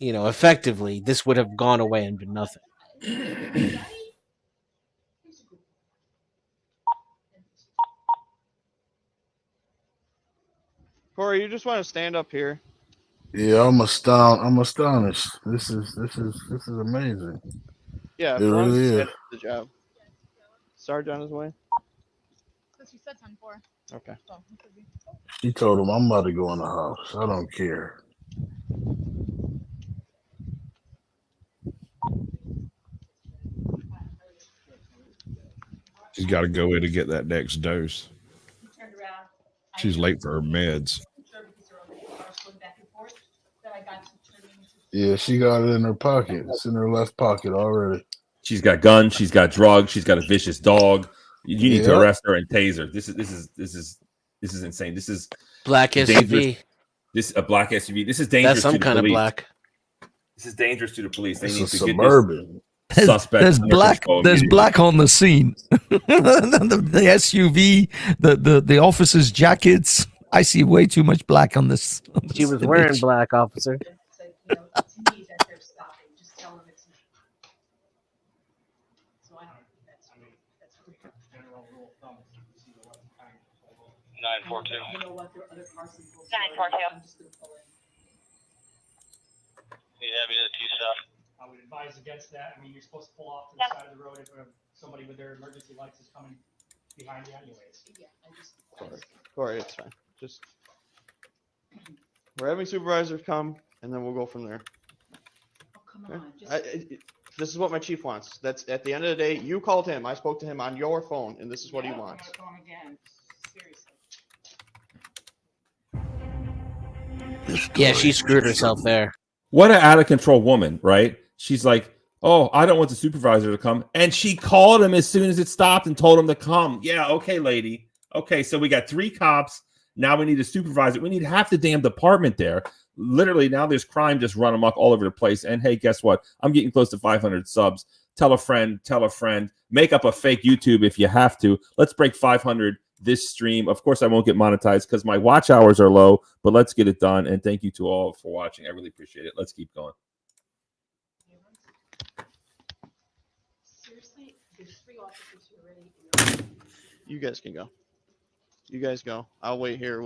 effectively, this would have gone away and been nothing. Corey, you just want to stand up here. Yeah, I'm astonished. This is amazing. Yeah, it really is. The job. Sergeant on his way. Because you said 10-4. Okay. So it could be. She told him, I'm about to go in the house. I don't care. She's got to go in to get that next dose. He turned around. She's late for her meds. Yeah, she got it in her pocket. It's in her left pocket already. She's got guns. She's got drugs. She's got a vicious dog. You need to arrest her and tase her. This is insane. This is black SUV. This is a black SUV. This is dangerous. That's some to the kind police. of black. This is dangerous to the police. They It's need a to Suburban. get this suspect. There's under black. control There's immediately. black on the scene. the SUV, the officers' jackets. I see way too much black on this. She was wearing black, officer. You know what? There are other cars involved. 942. I would advise against that. I mean, you're supposed to pull off to the side of the road if somebody with their emergency lights is coming behind you anyways. Yeah, Corey, it's fine. Just we're having supervisors come, and then we'll go from there. Oh, come Okay? on. Just, This is what my chief wants. That's at the end of the day. You called him. I spoke to him on your phone, and this is what he wants. I'm gonna call him again. Seriously. Yeah, she screwed herself there. What an out of control woman, right? She's like, oh, I don't want the supervisor to come. And she called him as soon as it stopped and told him to come. Yeah, okay, lady. Okay, so we got 3 cops. Now we need a supervisor. We need half the damn department there. Literally, now there's crime just run amok all over the place. And hey, guess what? I'm getting close to 500 subs. Tell a friend. Make up a fake YouTube if you have to. Let's break 500 this stream. Of course, I won't get monetized because my watch hours are low, but let's get it done. And thank you to all for watching. I really appreciate it. Let's keep going. Seriously, there's 3 officers here already. You guys can go. You guys go. I'll wait here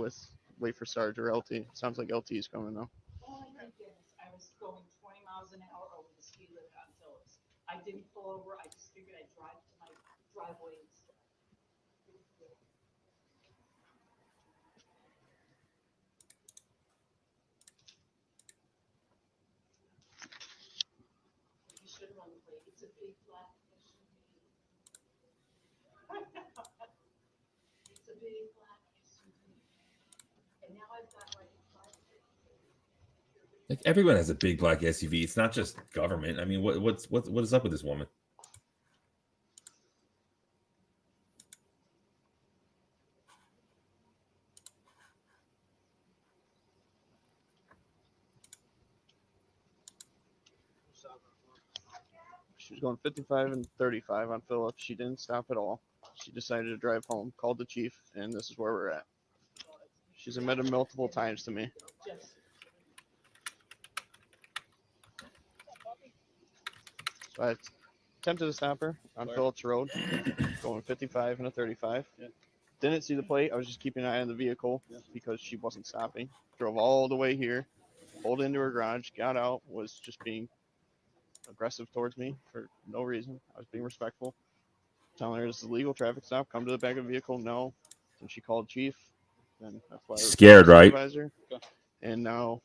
wait for Sarge or LT. Sounds like LT is coming though. Oh my goodness, I was going 20 miles an hour over the speed limit on Phillips. I didn't pull over. I just figured I'd drive to my driveway instead. You should run the plate. It's a big black SUV. It's a big black SUV. And now I've got like 5 Like everyone has a big black SUV. It's not just government. I mean, what is up with this woman? She was going 55 and 35 on Phillips. She didn't stop at all. She decided to drive home, called the chief, and this is where we're at. She's admitted multiple times to me. So I attempted to stop her on Phillips Road, going 55 and a 35. Didn't see the plate. I was just keeping an eye on the vehicle because she wasn't stopping. Drove all the way here, pulled into her garage, got out, was just being aggressive towards me for no reason. I was being respectful, telling her this is a legal traffic stop. Come to the back of the vehicle. No. And she called chief. And that's why I was Scared, right? And now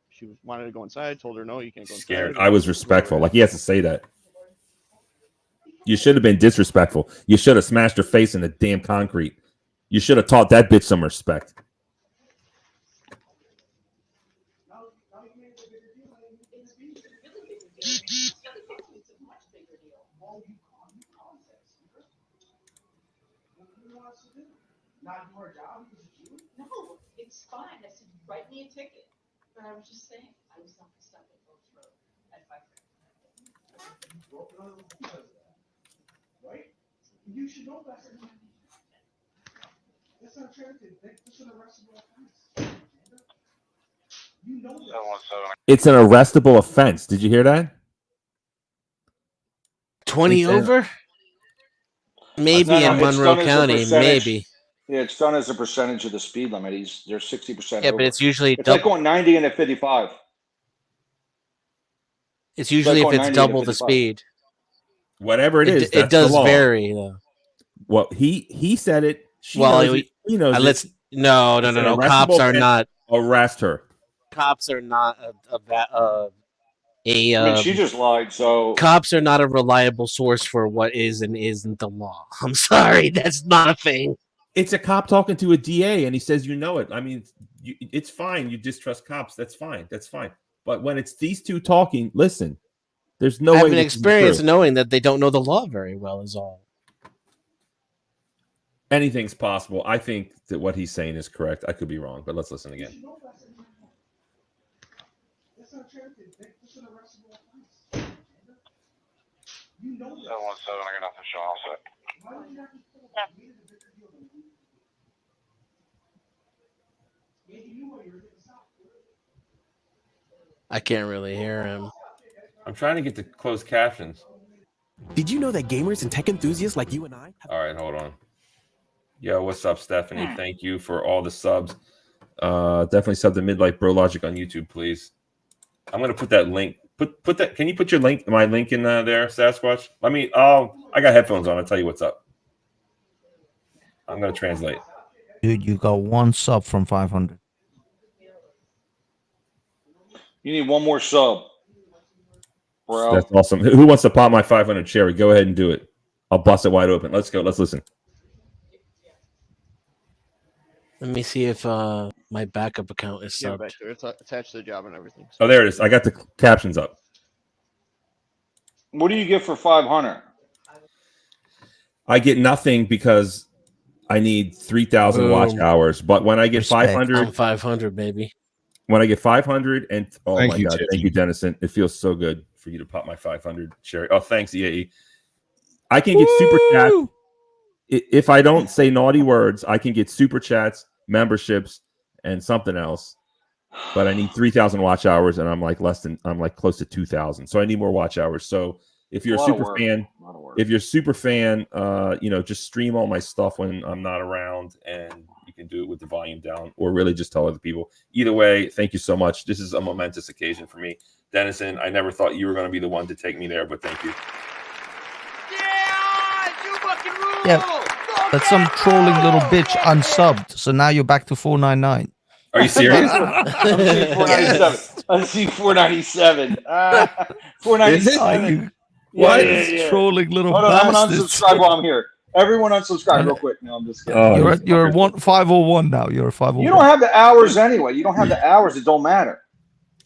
she wanted to go inside. Told her no, you can't go inside. Scared. I was respectful. Like he has to say that. You should have been disrespectful. You should have smashed her face in the damn concrete. You should have taught that bitch some respect. No, it's fine. I said, write me a ticket. But I was just saying, I was not going to stop at Phillips Road at 5:30. Right? You should know better. That's not fair. That's an arrestable offense. You know that. It's an arrestable offense. Did you hear that? 20 over? Maybe in Monroe County, maybe. Yeah, it's done as a percentage of the speed limit. They're 60%. Yeah, but it's usually it's like going 90 and a 55. It's usually if it's double the speed. Whatever it is, it that's does the law. vary though. Well, he said it. She Well, knows it. He knows let's it. no. It's an Cops arrestable are offense. not. Arrest her. Cops are not I mean, she just lied. So cops are not a reliable source for what is and isn't the law. I'm sorry, that's not a thing. It's a cop talking to a DA, and he says, "You know it." I mean, it's fine. You distrust cops. That's fine. That's fine. But when it's these two talking, listen. There's no I have way an this is the experience truth. knowing that they don't know the law very well. Is all. Anything's possible. I think that what he's saying is correct. I could be wrong, but let's listen again. You know 717, I got nothing showing. All set. I can't really hear him. I'm trying to get to closed captions. Did you know that gamers and tech enthusiasts like you and I? All right, hold on. Yo, what's up, Stephanie? Thank you for all the subs. Definitely sub to Midlight Bro Logic on YouTube, please. I'm gonna put that link. Put that. Can you put your link, my link in there, Sasquatch? I got headphones on. I'll tell you what's up. I'm gonna translate. Dude, you got one sub from 500. You need one more sub, bro. That's awesome. Who wants to pop my 500 cherry? Go ahead and do it. I'll bust it wide open. Let's go. Let's listen. Let me see if my backup account is Yeah, subbed. back there. It's attached to the job and everything. Oh, there it is. I got the captions up. What do you get for 500? I get nothing because I need 3,000 watch Boom. hours. But when I get Respect. 500, I'm 500, baby. when I get 500, and oh Thank my you, god, Tiffany. thank you, Dennison. It feels so good for you to pop my 500 cherry. Oh, thanks, EAE. I can get super chats. If I don't say naughty words, I can get super chats, memberships, and something else. But I need 3,000 watch hours, and I'm like close to 2,000. So I need more watch hours. So if you're a super fan, just stream all my stuff when I'm not around, and you can do it with the volume down, or really just tell other people. Either way, thank you so much. This is a momentous occasion for me, Dennison. I never thought you were going to be the one to take me there, but thank you. Yeah, but some trolling little bitch unsubbed. So now you're back to 499. Are you serious? I see 497. 497. What? Yeah. Trolling little Hold on, I'm gonna bastards. unsubscribe while I'm here. Everyone unsubscribe real quick. No, I'm just kidding. You're 501 now. You're a 501. You don't have the hours anyway. You don't have the hours. It don't matter.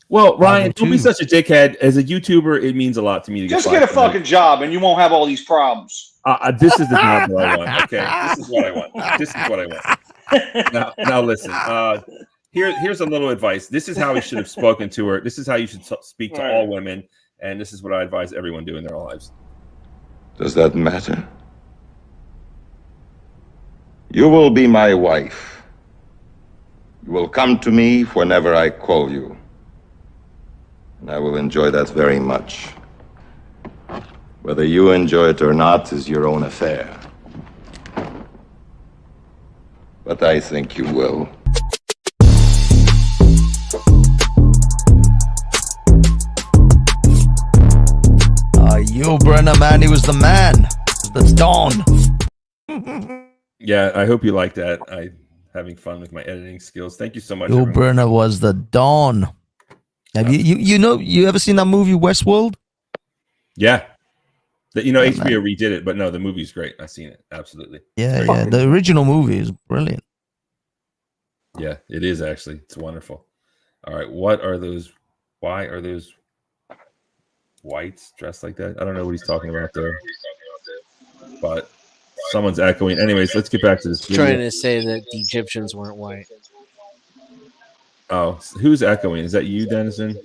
Well, Ryan, don't be such a dickhead. As a YouTuber, it means a lot to me to Just get a fucking job, and you won't have all these problems. This is the job that I want. Okay, this is what I want. This is what I want. Now listen. Here's a little advice. This is how he should have spoken to her. This is how you should speak to all women, and this is what I advise everyone do in their lives. Does that matter? You will be my wife. You will come to me whenever I call you. And I will enjoy that very much. Whether you enjoy it or not is your own affair. But I think you will. Yo, Brenner, man, he was the man. That's Dawn. Yeah, I hope you like that. I'm having fun with my editing skills. Thank you so much. Yo, everyone. Brenner was the Dawn. Have you ever seen that movie Westworld? Yeah. HBO man. redid it, but no, the movie's great. I've seen it. Absolutely. Yeah. The original movie is brilliant. Yeah, it is actually. It's wonderful. All right. What are those? Why are those whites dressed like that? I don't know what he's talking about there. But someone's echoing. Anyways, let's get back to this video. Trying to say that the Egyptians weren't white. Oh, who's echoing? Is that you, Dennison?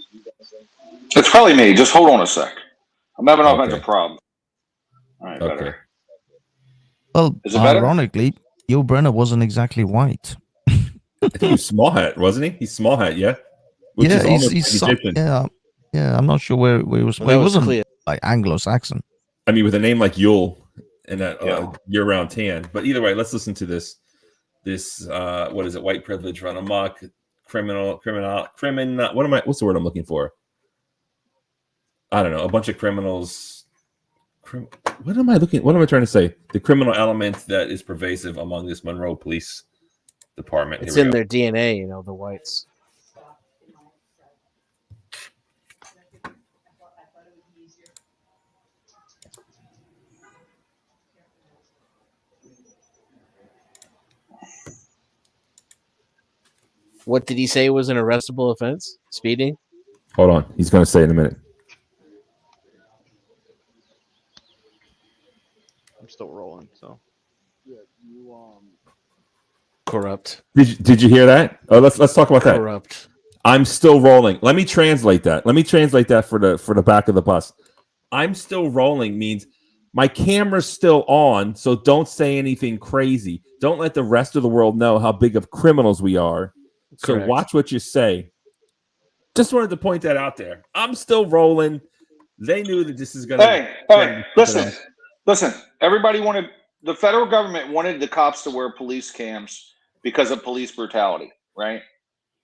It's probably me. Just hold on a sec. I'm having all kinds of problems. All right, Okay. better. Well, Is it better? ironically, Yo Brenner wasn't exactly white. I think he's small hat, wasn't he? He's small hat, yeah. Which is almost like Egyptian. Yeah. I'm not sure where he was. Well, He that was wasn't clear. like Anglo-Saxon. I mean, with a name like Yule and that year-round tan. But either way, let's listen to this. What is it? White privilege run amok. Criminal. What's the word I'm looking for? I don't know. A bunch of criminals. What am I trying to say? The criminal element that is pervasive among this Monroe Police Department. It's Here we in go. their DNA, the whites. What did he say was an arrestable offense? Speeding? Hold on. He's going to say in a minute. I'm still rolling, so. Yeah, you Corrupt. Did you hear that? Oh, let's talk about that. Corrupt. I'm still rolling. Let me translate that. Let me translate that for the back of the bus. I'm still rolling means my camera's still on, so don't say anything crazy. Don't let the rest of the world know how big of criminals we are. So Correct. watch what you say. Just wanted to point that out there. I'm still rolling. They knew that this is going to. Hey, listen. Everybody wanted, the federal government wanted the cops to wear police cams because of police brutality, right?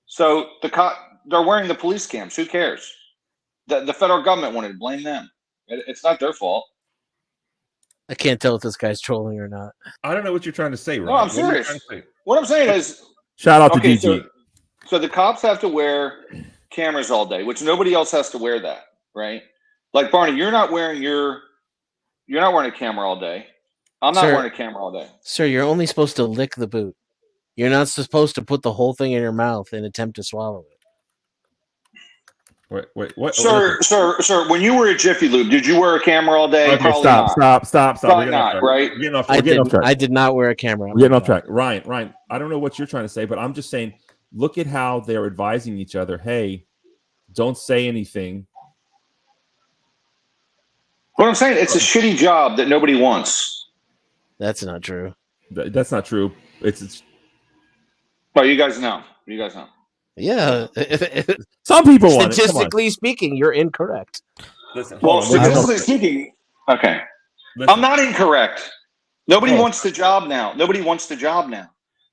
So they're wearing the police cams. Who cares? The federal government wanted to blame them. It's not their fault. I can't tell if this guy's trolling or not. I don't know what you're trying to say, Ryan. No, I'm serious. What I'm saying is, shout out to DG. So the cops have to wear cameras all day, which nobody else has to wear that, right? Like Barney, you're not wearing a camera all day. I'm not wearing a camera all day. Sir, you're only supposed to lick the boot. You're not supposed to put the whole thing in your mouth and attempt to swallow it. Wait, what? Sir, when you were at Jiffy Lube, did you wear a camera all day? Okay, stop. Probably not, right? I did not wear a camera. We're getting off track. Ryan, I don't know what you're trying to say, but I'm just saying, look at how they're advising each other. Hey, don't say anything. What I'm saying, it's a shitty job that nobody wants. That's not true. That's not true. It's. Well, you guys know. Yeah. Some people want it. Statistically speaking, you're incorrect. Listen. Well, statistically speaking, okay. Listen. I'm not incorrect. Nobody wants the job now.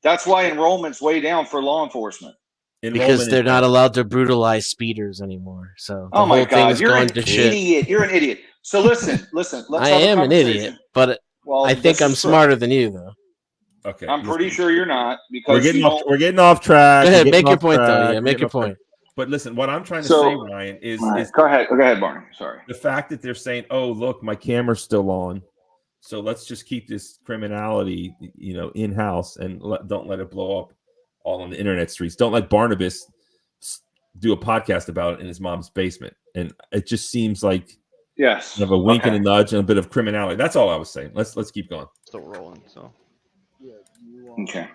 That's why enrollment's way down for law enforcement. Because they're not allowed to brutalize speeders anymore. So the oh my whole God, thing is you're going an to shit. idiot. You're an idiot. So listen. I am an idiot, but I think I'm smarter than you, though. Okay. I'm pretty sure you're not, because we're getting off track. Go ahead, make your point, though. Yeah, make your point. But listen, what I'm trying to say, Ryan, is go ahead, Barney. Sorry. The fact that they're saying, "Oh, look, my camera's still on, so let's just keep this criminality, in house and don't let it blow up all on the internet streets. Don't let Barnabas do a podcast about it in his mom's basement." And it just seems like yes, a wink and a nudge and a bit of criminality. That's all I was saying. Let's keep going. Still rolling, so. Yeah, okay.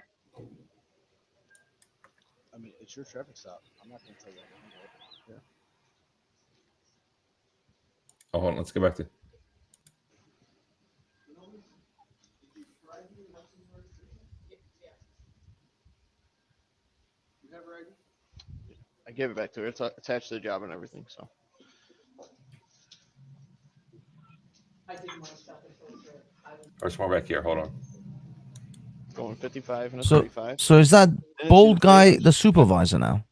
I mean, it's your traffic stop. I'm not going to tell you. Yeah. Oh, hold on. Let's go back to. I gave it back to her. It's attached to the job and everything, so. There's more back here. Hold on. Going 55 and a 35. So is that bald guy the supervisor now?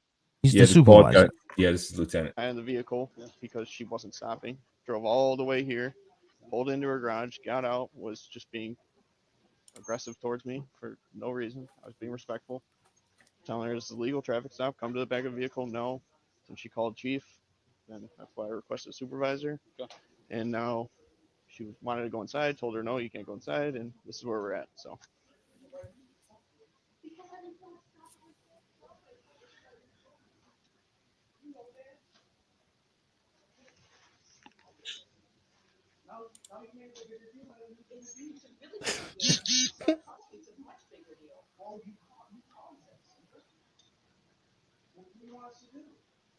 He's the supervisor. Yeah, this is lieutenant. I had the vehicle because she wasn't stopping. Drove all the way here, pulled into her garage, got out, was just being aggressive towards me for no reason. I was being respectful, telling her this is a legal traffic stop. Come to the back of the vehicle. No. And she called chief, and that's why I requested a supervisor. And now she wanted to go inside. Told her no, you can't go inside, and this is where we're at. So.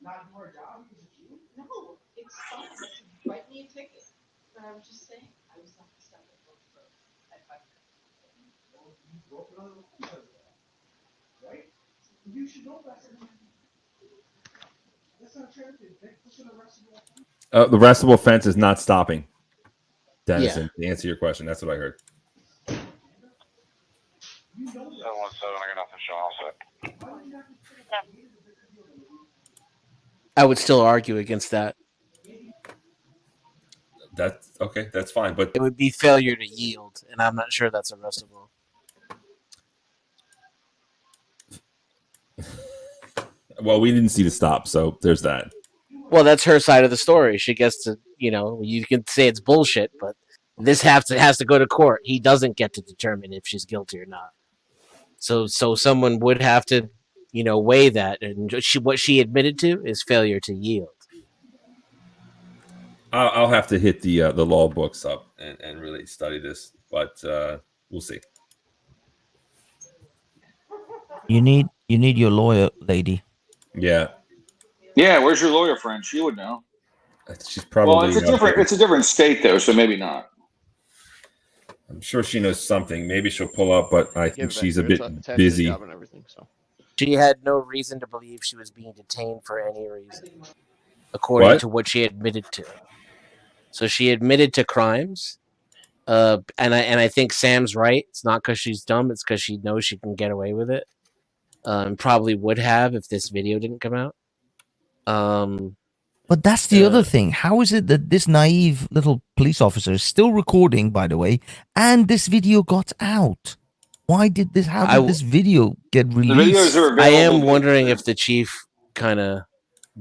Not do our job because of you? No, it's fine. Write me a ticket. But I was just saying, I was not stuck at Brook Road at 5. You broke another rule because of that, right? You should know better. That's not traffic. That's an arrestable offense. The arrestable offense is not stopping. Dennison, to answer your question, that's what I heard. 717, I got nothing showing also. I would still argue against that. That's okay. That's fine, but it would be failure to yield, and I'm not sure that's arrestable. Well, we didn't see the stop, so there's that. Well, that's her side of the story. She gets to, you can say it's bullshit, but this has to go to court. He doesn't get to determine if she's guilty or not. So someone would have to, weigh that. And what she admitted to is failure to yield. I'll have to hit the law books up and really study this, but we'll see. You need your lawyer, lady. Yeah. Yeah, where's your lawyer friend? She would know. She's probably. Well, it's a different state though, so maybe not. I'm sure she knows something. Maybe she'll pull up, but I think she's a bit busy. And everything, so. She had no reason to believe she was being detained for any reason, according to what she admitted to. So she admitted to crimes, and I think Sam's right. It's not because she's dumb; it's because she knows she can get away with it. Probably would have if this video didn't come out. But that's the other thing. How is it that this naive little police officer is still recording, by the way, and this video got out? Why did this? How did this video get released? The videos are available. I am wondering if the chief kind of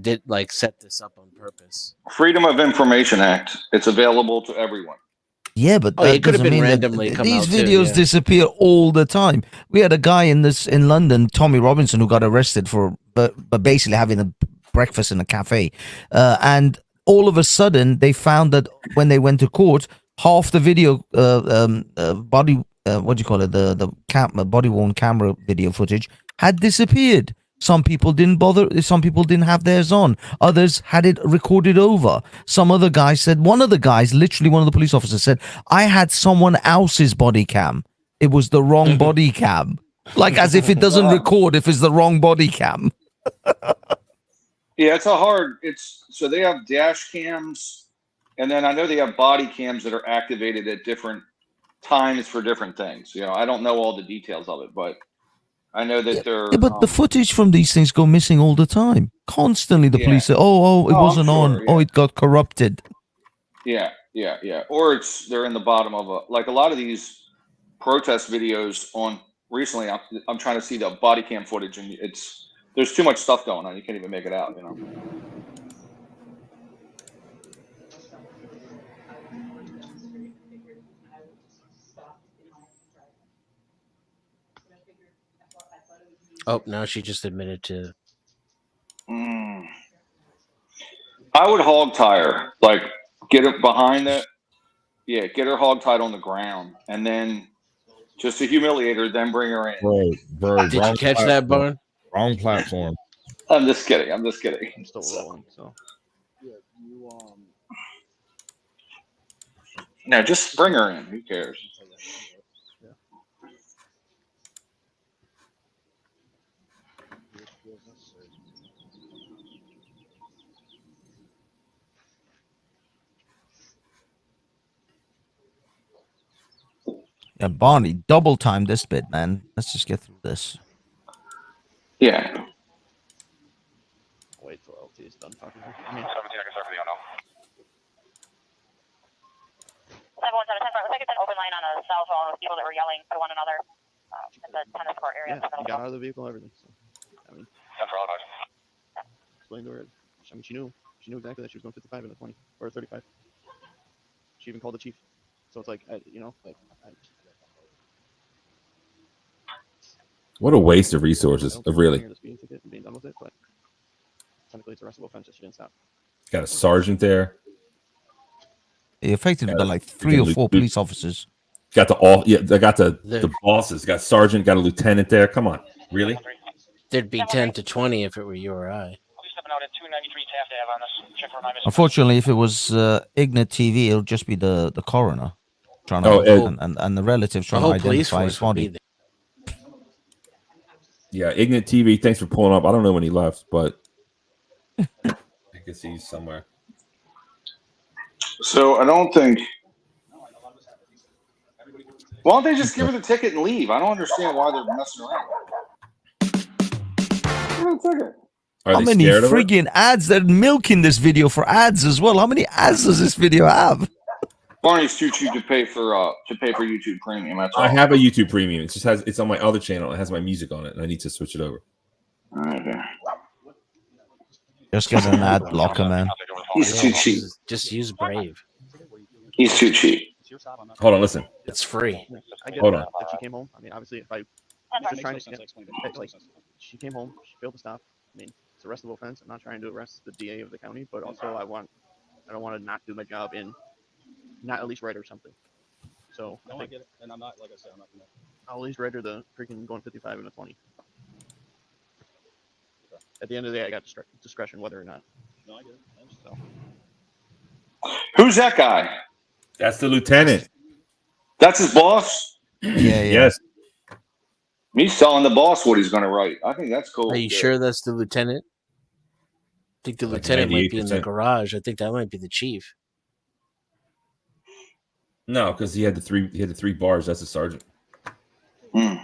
did set this up on purpose. Freedom of Information Act. It's available to everyone. Yeah, but it could have been randomly come these out videos too, disappear all the time. We had a guy in London, Tommy Robinson, who got arrested for but basically having a breakfast in a cafe, and all of a sudden they found that when they went to court, half the video body body worn camera video footage had disappeared. Some people didn't bother. Some people didn't have theirs on. Others had it recorded over. Some other guy said, one of the police officers said, I had someone else's body cam. It was the wrong body cam. Like as if it doesn't record if it's the wrong body cam. Yeah, so they have dash cams, and then I know they have body cams that are activated at different times for different things. I don't know all the details of it, but I know that they're. Yeah, but the footage from these things go missing all the time. Constantly, the police say, "Oh, it wasn't on. Yeah. Oh, it got corrupted." Yeah. Or they're in the bottom of a lot of these protest videos on recently. I'm trying to see the body cam footage, and there's too much stuff going on. You can't even make it out. Oh, now she just admitted to. I would hog tie her, get it behind it. Yeah, get her hog tied on the ground, and then just to humiliate her, then bring her in. Bro, did you catch that, Barn? Wrong platform. I'm just kidding. I'm still rolling. So. No, just bring her in. Who cares? Yeah, Barney, double time this bit, man. Let's just get through this. Yeah. Wait till LT is done talking. 17, I can start for the unknown. 717, looks like it's an open line on a cell phone with people that were yelling at one another in the tennis court area. Yeah, he got out of the vehicle, everything. So, I mean, explained to her. I mean, she knew exactly that she was going 55 in the 20 or 35. She even called the chief. So it's what a waste of resources. Really. The speeding ticket and being done with it, but technically it's a arrestable offense if she didn't stop. Got a sergeant there. He effectively got 3 or 4 police officers. Got they got the bosses. Got sergeant. Got a lieutenant there. Come on, really? There'd be 10 to 20 if it were you or I. Unfortunately, if it was Ignat TV, it'll just be the coroner trying to and the relatives trying to identify his body. Yeah, Ignat TV. Thanks for pulling up. I don't know when he left, but I guess he's somewhere. So I don't think. Why don't they just give her the ticket and leave? I don't understand why they're messing around. How many friggin' ads? They're milking this video for ads as well. How many ads does this video have? Barney's too cheap to pay for YouTube Premium. That's all. I have a YouTube Premium. It just it's on my other channel. It has my music on it, and I need to switch it over. Okay. Just get an ad blocker, man. He's too cheap. Just use Brave. He's too cheap. Hold on, listen. It's free. I get Hold on. If she came home, I mean, obviously, if I Just trying to like, she came home. She failed to stop. I mean, it's arrestable offense. I'm not trying to arrest the DA of the county, but also I don't want to not do my job and not at least write her something. So No, I get it, and I'm not, like I said, I'm not gonna. I'll at least write her the freaking going 55 and a 20. At the end of the day, I got discretion whether or not. No, I get it. So. Who's that guy? That's the lieutenant. That's his boss? Yeah. Yes. He's telling the boss what he's going to write. I think that's cool. Are you sure that's the lieutenant? I think the lieutenant might be in the 98%. garage. I think that might be the chief. No, because he had the three bars. That's a sergeant. You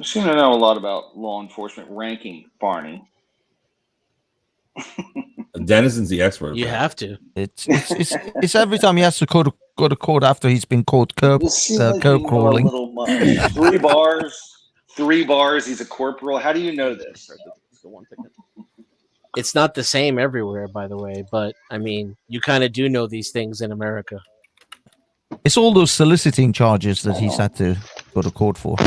seem to know a lot about law enforcement ranking, Barney. Denison's the expert. You have to. It's every time he has to go to court after he's been caught curb crawling. 3 bars. He's a corporal. How do you know this? It's not the same everywhere, by the way, but I mean, you kind of do know these things in America. It's all those soliciting charges that he's had to go to court for.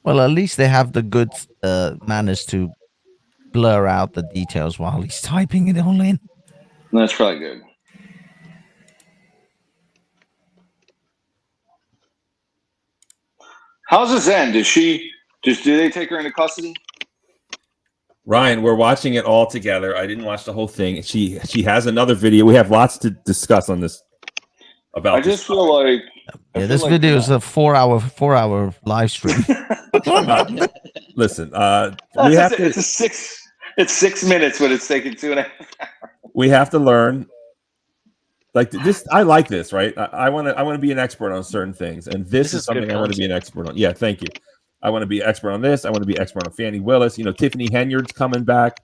Well, at least they have the good manners to blur out the details while he's typing it all in. That's probably good. How's this end? Do they take her into custody? Ryan, we're watching it all together. I didn't watch the whole thing. She has another video. We have lots to discuss on this. About I just feel like this video is a 4-hour live stream. Listen, we have to. It's 6 minutes, but it's taking 2.5 hours. We have to learn. Like this, I like this, right? I want to be an expert on certain things, and this is something I want to be an expert on. Yeah, thank you. I want to be expert on this. I want to be expert on Fannie Willis. Tiffany Henyard's coming back.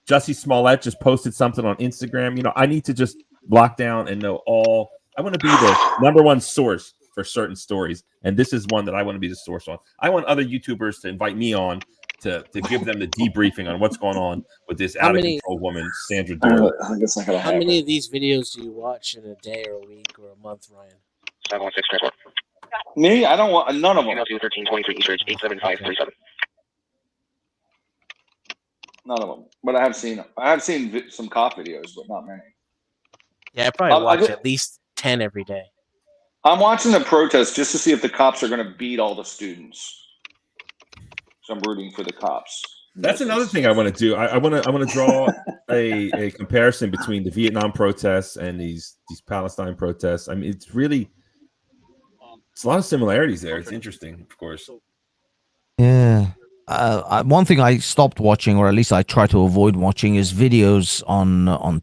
Jussie Smollett just posted something on Instagram. I need to just lock down and know all. I want to be the number one source for certain stories, and this is one that I want to be the source on. I want other YouTubers to invite me on to give them the debriefing on what's going on with this out of control woman, Sandra Doorley. How many of these videos do you watch in a day or a week or a month, Ryan? 716. Me? I don't want none of them. 1323 Eastridge 87537. None of them. But I have seen some cop videos, but not many. Yeah, I probably watch at least 10 every day. I'm watching the protest just to see if the cops are going to beat all the students. So I'm rooting for the cops. That's another thing I want to do. I want to draw a comparison between the Vietnam protests and these Palestine protests. I mean, it's a lot of similarities there. It's interesting, of course. Yeah. One thing I stopped watching, or at least I try to avoid watching, is videos on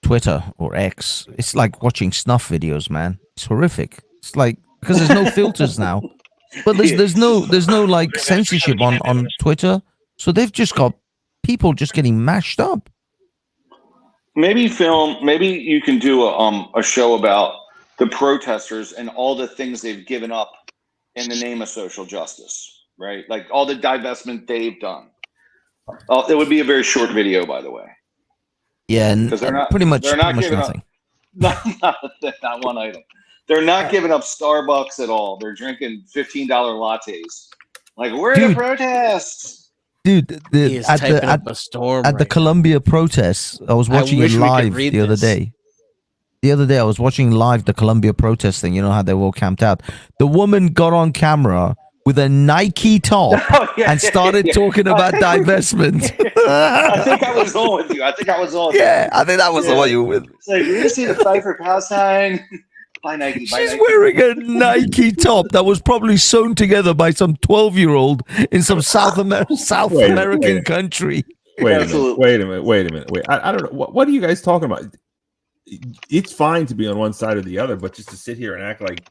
Twitter or X. It's like watching snuff videos, man. It's horrific. It's like because there's no filters now. But there's no like censorship on Twitter. So they've just got people just getting mashed up. Maybe you can do a show about the protesters and all the things they've given up in the name of social justice, right? Like all the divestment they've done. It would be a very short video, by the way. Yeah, and pretty much nothing. Not one item. They're not giving up Starbucks at all. They're drinking $15 lattes. Like, we're in a protest. Dude, at the Columbia protests, I was watching it live the other day. The other day, I was watching live the Columbia protest thing. You know how they were all camped out. The woman got on camera with a Nike top and started talking about divestment. I think I was on with you. I think that was the one you were with. It's like, you see the fight for Palestine? Buy Nike. She's wearing a Nike top that was probably sewn together by some 12-year-old in some South American country. Wait a minute. I don't know. What are you guys talking about? It's fine to be on one side or the other, but just to sit here and act like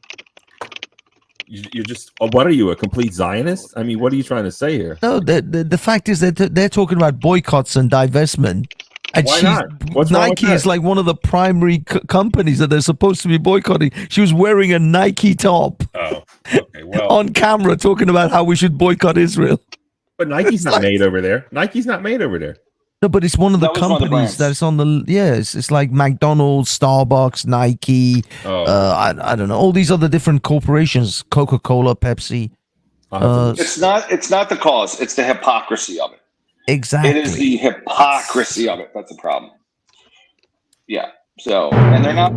you're just, what are you, a complete Zionist? I mean, what are you trying to say here? No, the fact is that they're talking about boycotts and divestment. And why not? What's Nike is like one of the primary companies that they're supposed to be boycotting. She was wearing a Nike top okay, well, on camera talking about how we should boycott Israel. But Nike's not made over there. Nike's not made over there. No, but it's one of the That was one of the companies brands. that's on the it's like McDonald's, Starbucks, Nike. Oh. I don't know, all these other different corporations, Coca-Cola, Pepsi. It's not the cause. It's the hypocrisy of it. Exactly. It is the hypocrisy of it. That's the problem. Yeah. So, and they're not.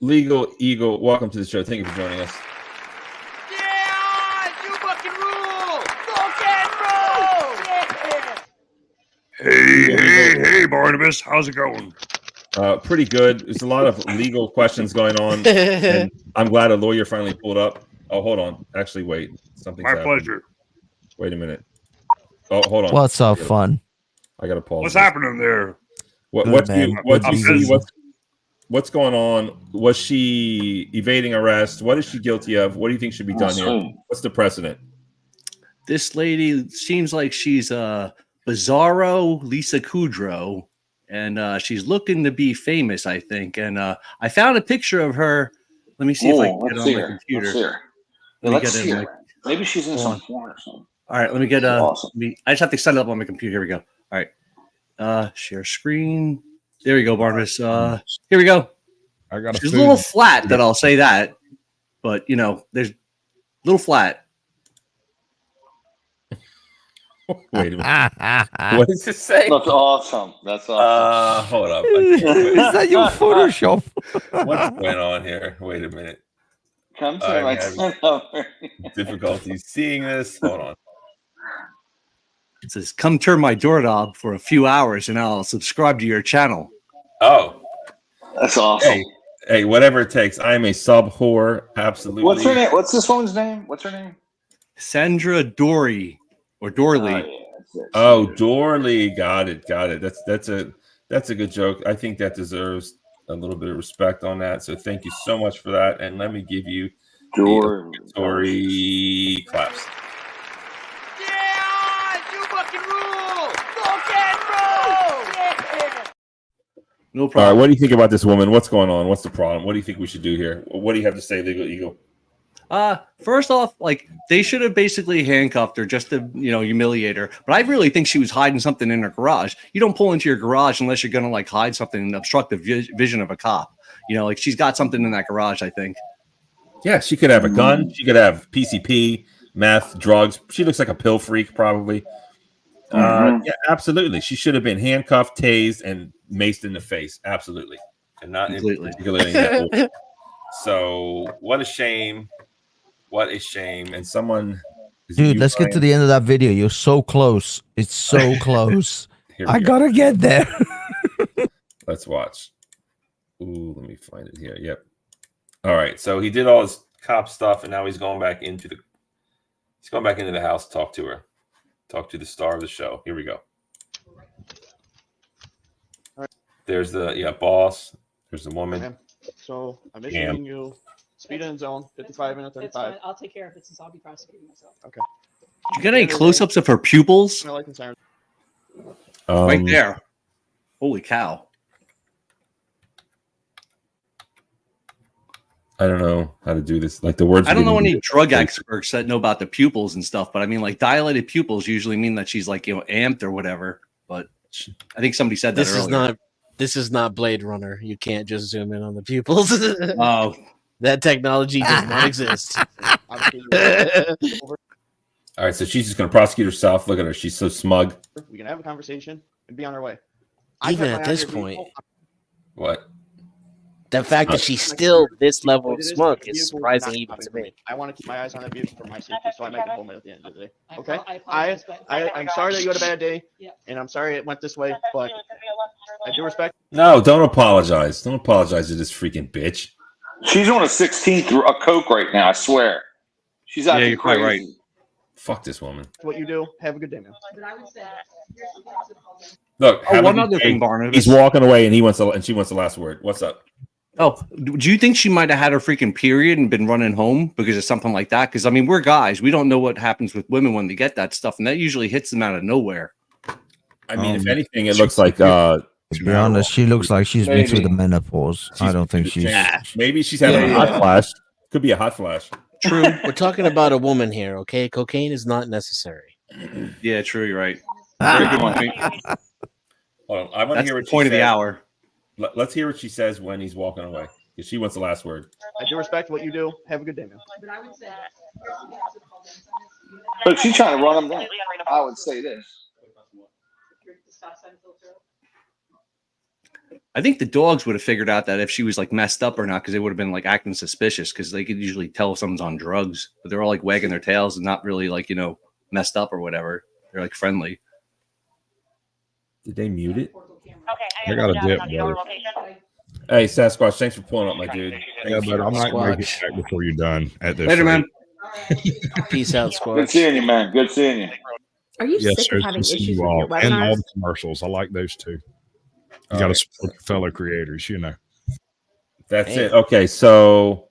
Legal Eagle, welcome to the show. Thank you for joining us. Hey, Barnabas, how's it going? Pretty good. There's a lot of legal questions going on, and I'm glad a lawyer finally pulled up. Oh, hold on. Actually, wait. Something's My happening. pleasure. Wait a minute. Oh, hold on. What's so fun? I gotta pause. What's this. happening there? What's going on? Was she evading arrest? What is she guilty of? What do you think should be done here? What's the precedent? This lady seems like she's Bizarro Lisa Kudrow, and she's looking to be famous, I think. And I found a picture of her. Let me see if I can get it on my computer. Let's see her. Let me Let's get see it. her. Maybe she's in some porn or something. All right, let me get Awesome. I just have to set it up on my computer. Here we go. All right, share screen. There we go, Barnabas. Here we go. I got She's a little flat, that I'll say that, but there's a little flat. Wait a minute. What does it say? That's awesome. That's awesome. Hold up. Is that your Photoshop? What's going on here? Wait a minute. Come to I'm my having difficulty seeing this. Hold on. It says, "Come turn my doorknob for a few hours, and I'll subscribe to your channel." Oh, that's awesome. Hey, whatever it takes. I am a sub whore. Absolutely. What's her name? What's this woman's name? What's her name? Sandra Doorley or Doorley. Oh, Doorley. Got it. That's a good joke. I think that deserves a little bit of respect on that. So thank you so much for that. And let me give you the obligatory claps. No All problem. right, what do you think about this woman? What's going on? What's the problem? What do you think we should do here? What do you have to say, Legal Eagle? First off, they should have basically handcuffed her just to, humiliate her. But I really think she was hiding something in her garage. You don't pull into your garage unless you're gonna hide something and obstruct the vision of a cop. She's got something in that garage, I think. Yeah, she could have a gun. She could have PCP, meth, drugs. She looks like a pill freak, probably. Yeah, absolutely. She should have been handcuffed, tased, and maced in the face. Absolutely, and not articulating that order. So, what a shame! What a shame! And someone, Dude, let's get to the end of that video. You're so close. It's so close. I gotta get there. Let's watch. Ooh, let me find it here. Yep. All right. So he did all his cop stuff, and now he's going back into the house to talk to her. Talk to the star of the show. Here we go. There's the boss. There's the woman. Okay. So I'm issuing you speed in zone 55 and a 35. It's fine. I'll take care of it since I'll be prosecuting myself. Okay. Did you get any close-ups of her pupils? Right there. Holy cow. I don't know how to do this. Like the words. I don't know any drug experts that know about the pupils and stuff, but I mean, dilated pupils usually mean that she's amped or whatever. But I think somebody said that earlier. This is not Blade Runner. You can't just zoom in on the pupils. Oh, that technology does not exist. All right, so she's just going to prosecute herself. Look at her; she's so smug. We can have a conversation and be on our way. Even at this point, what? The fact that she's still this level of smug is surprising even to me. I want to keep my eyes on that vehicle for my safety, so I make it home at the end of the day. Okay? I'm sorry that you had a bad day, and I'm sorry it went this way, but I do respect. No, don't apologize. Don't apologize to this freaking bitch. She's on a 16th a Coke right now. I swear. She's acting you're quite crazy. right. Fuck this woman. What you do. Have a good day, man. Look. One other thing, Barnabas. He's walking away, and she wants the last word. What's up? Oh, do you think she might have had her freaking period and been running home because of something like that? Because, I mean, we're guys. We don't know what happens with women when they get that stuff, and that usually hits them out of nowhere. I mean, if anything, it looks like To be honest, she looks like she's been through the menopause. I don't think she's. Maybe she's having a hot flash. Could be a hot flash. True. We're talking about a woman here, okay? Cocaine is not necessary. Yeah, true. You're right. Very good point. Hold on, I want to hear what the point of the hour. Let's hear what she says when he's walking away, because she wants the last word. I do respect what you do. Have a good day, man. But I would say. But if she's trying to run him down, I would say this. I think the dogs would have figured out that if she was like messed up or not, because they would have been like acting suspicious, because they could usually tell if someone's on drugs, but they're all like wagging their tails and not really like, messed up or whatever. They're like friendly. Did they mute it? I got a dip, brother. Hey, Sasquatch, thanks for pulling up, my dude. Yeah, but I'm not going to get back before you're done at this. Later, man. Peace out, Good Squad. seeing you, man. Good seeing you. Are you Yes, sick sir. of having Good seeing issues you with all. your And all webinars? the commercials. I like those too. You All got to right. support your fellow creators, That's it. Okay, so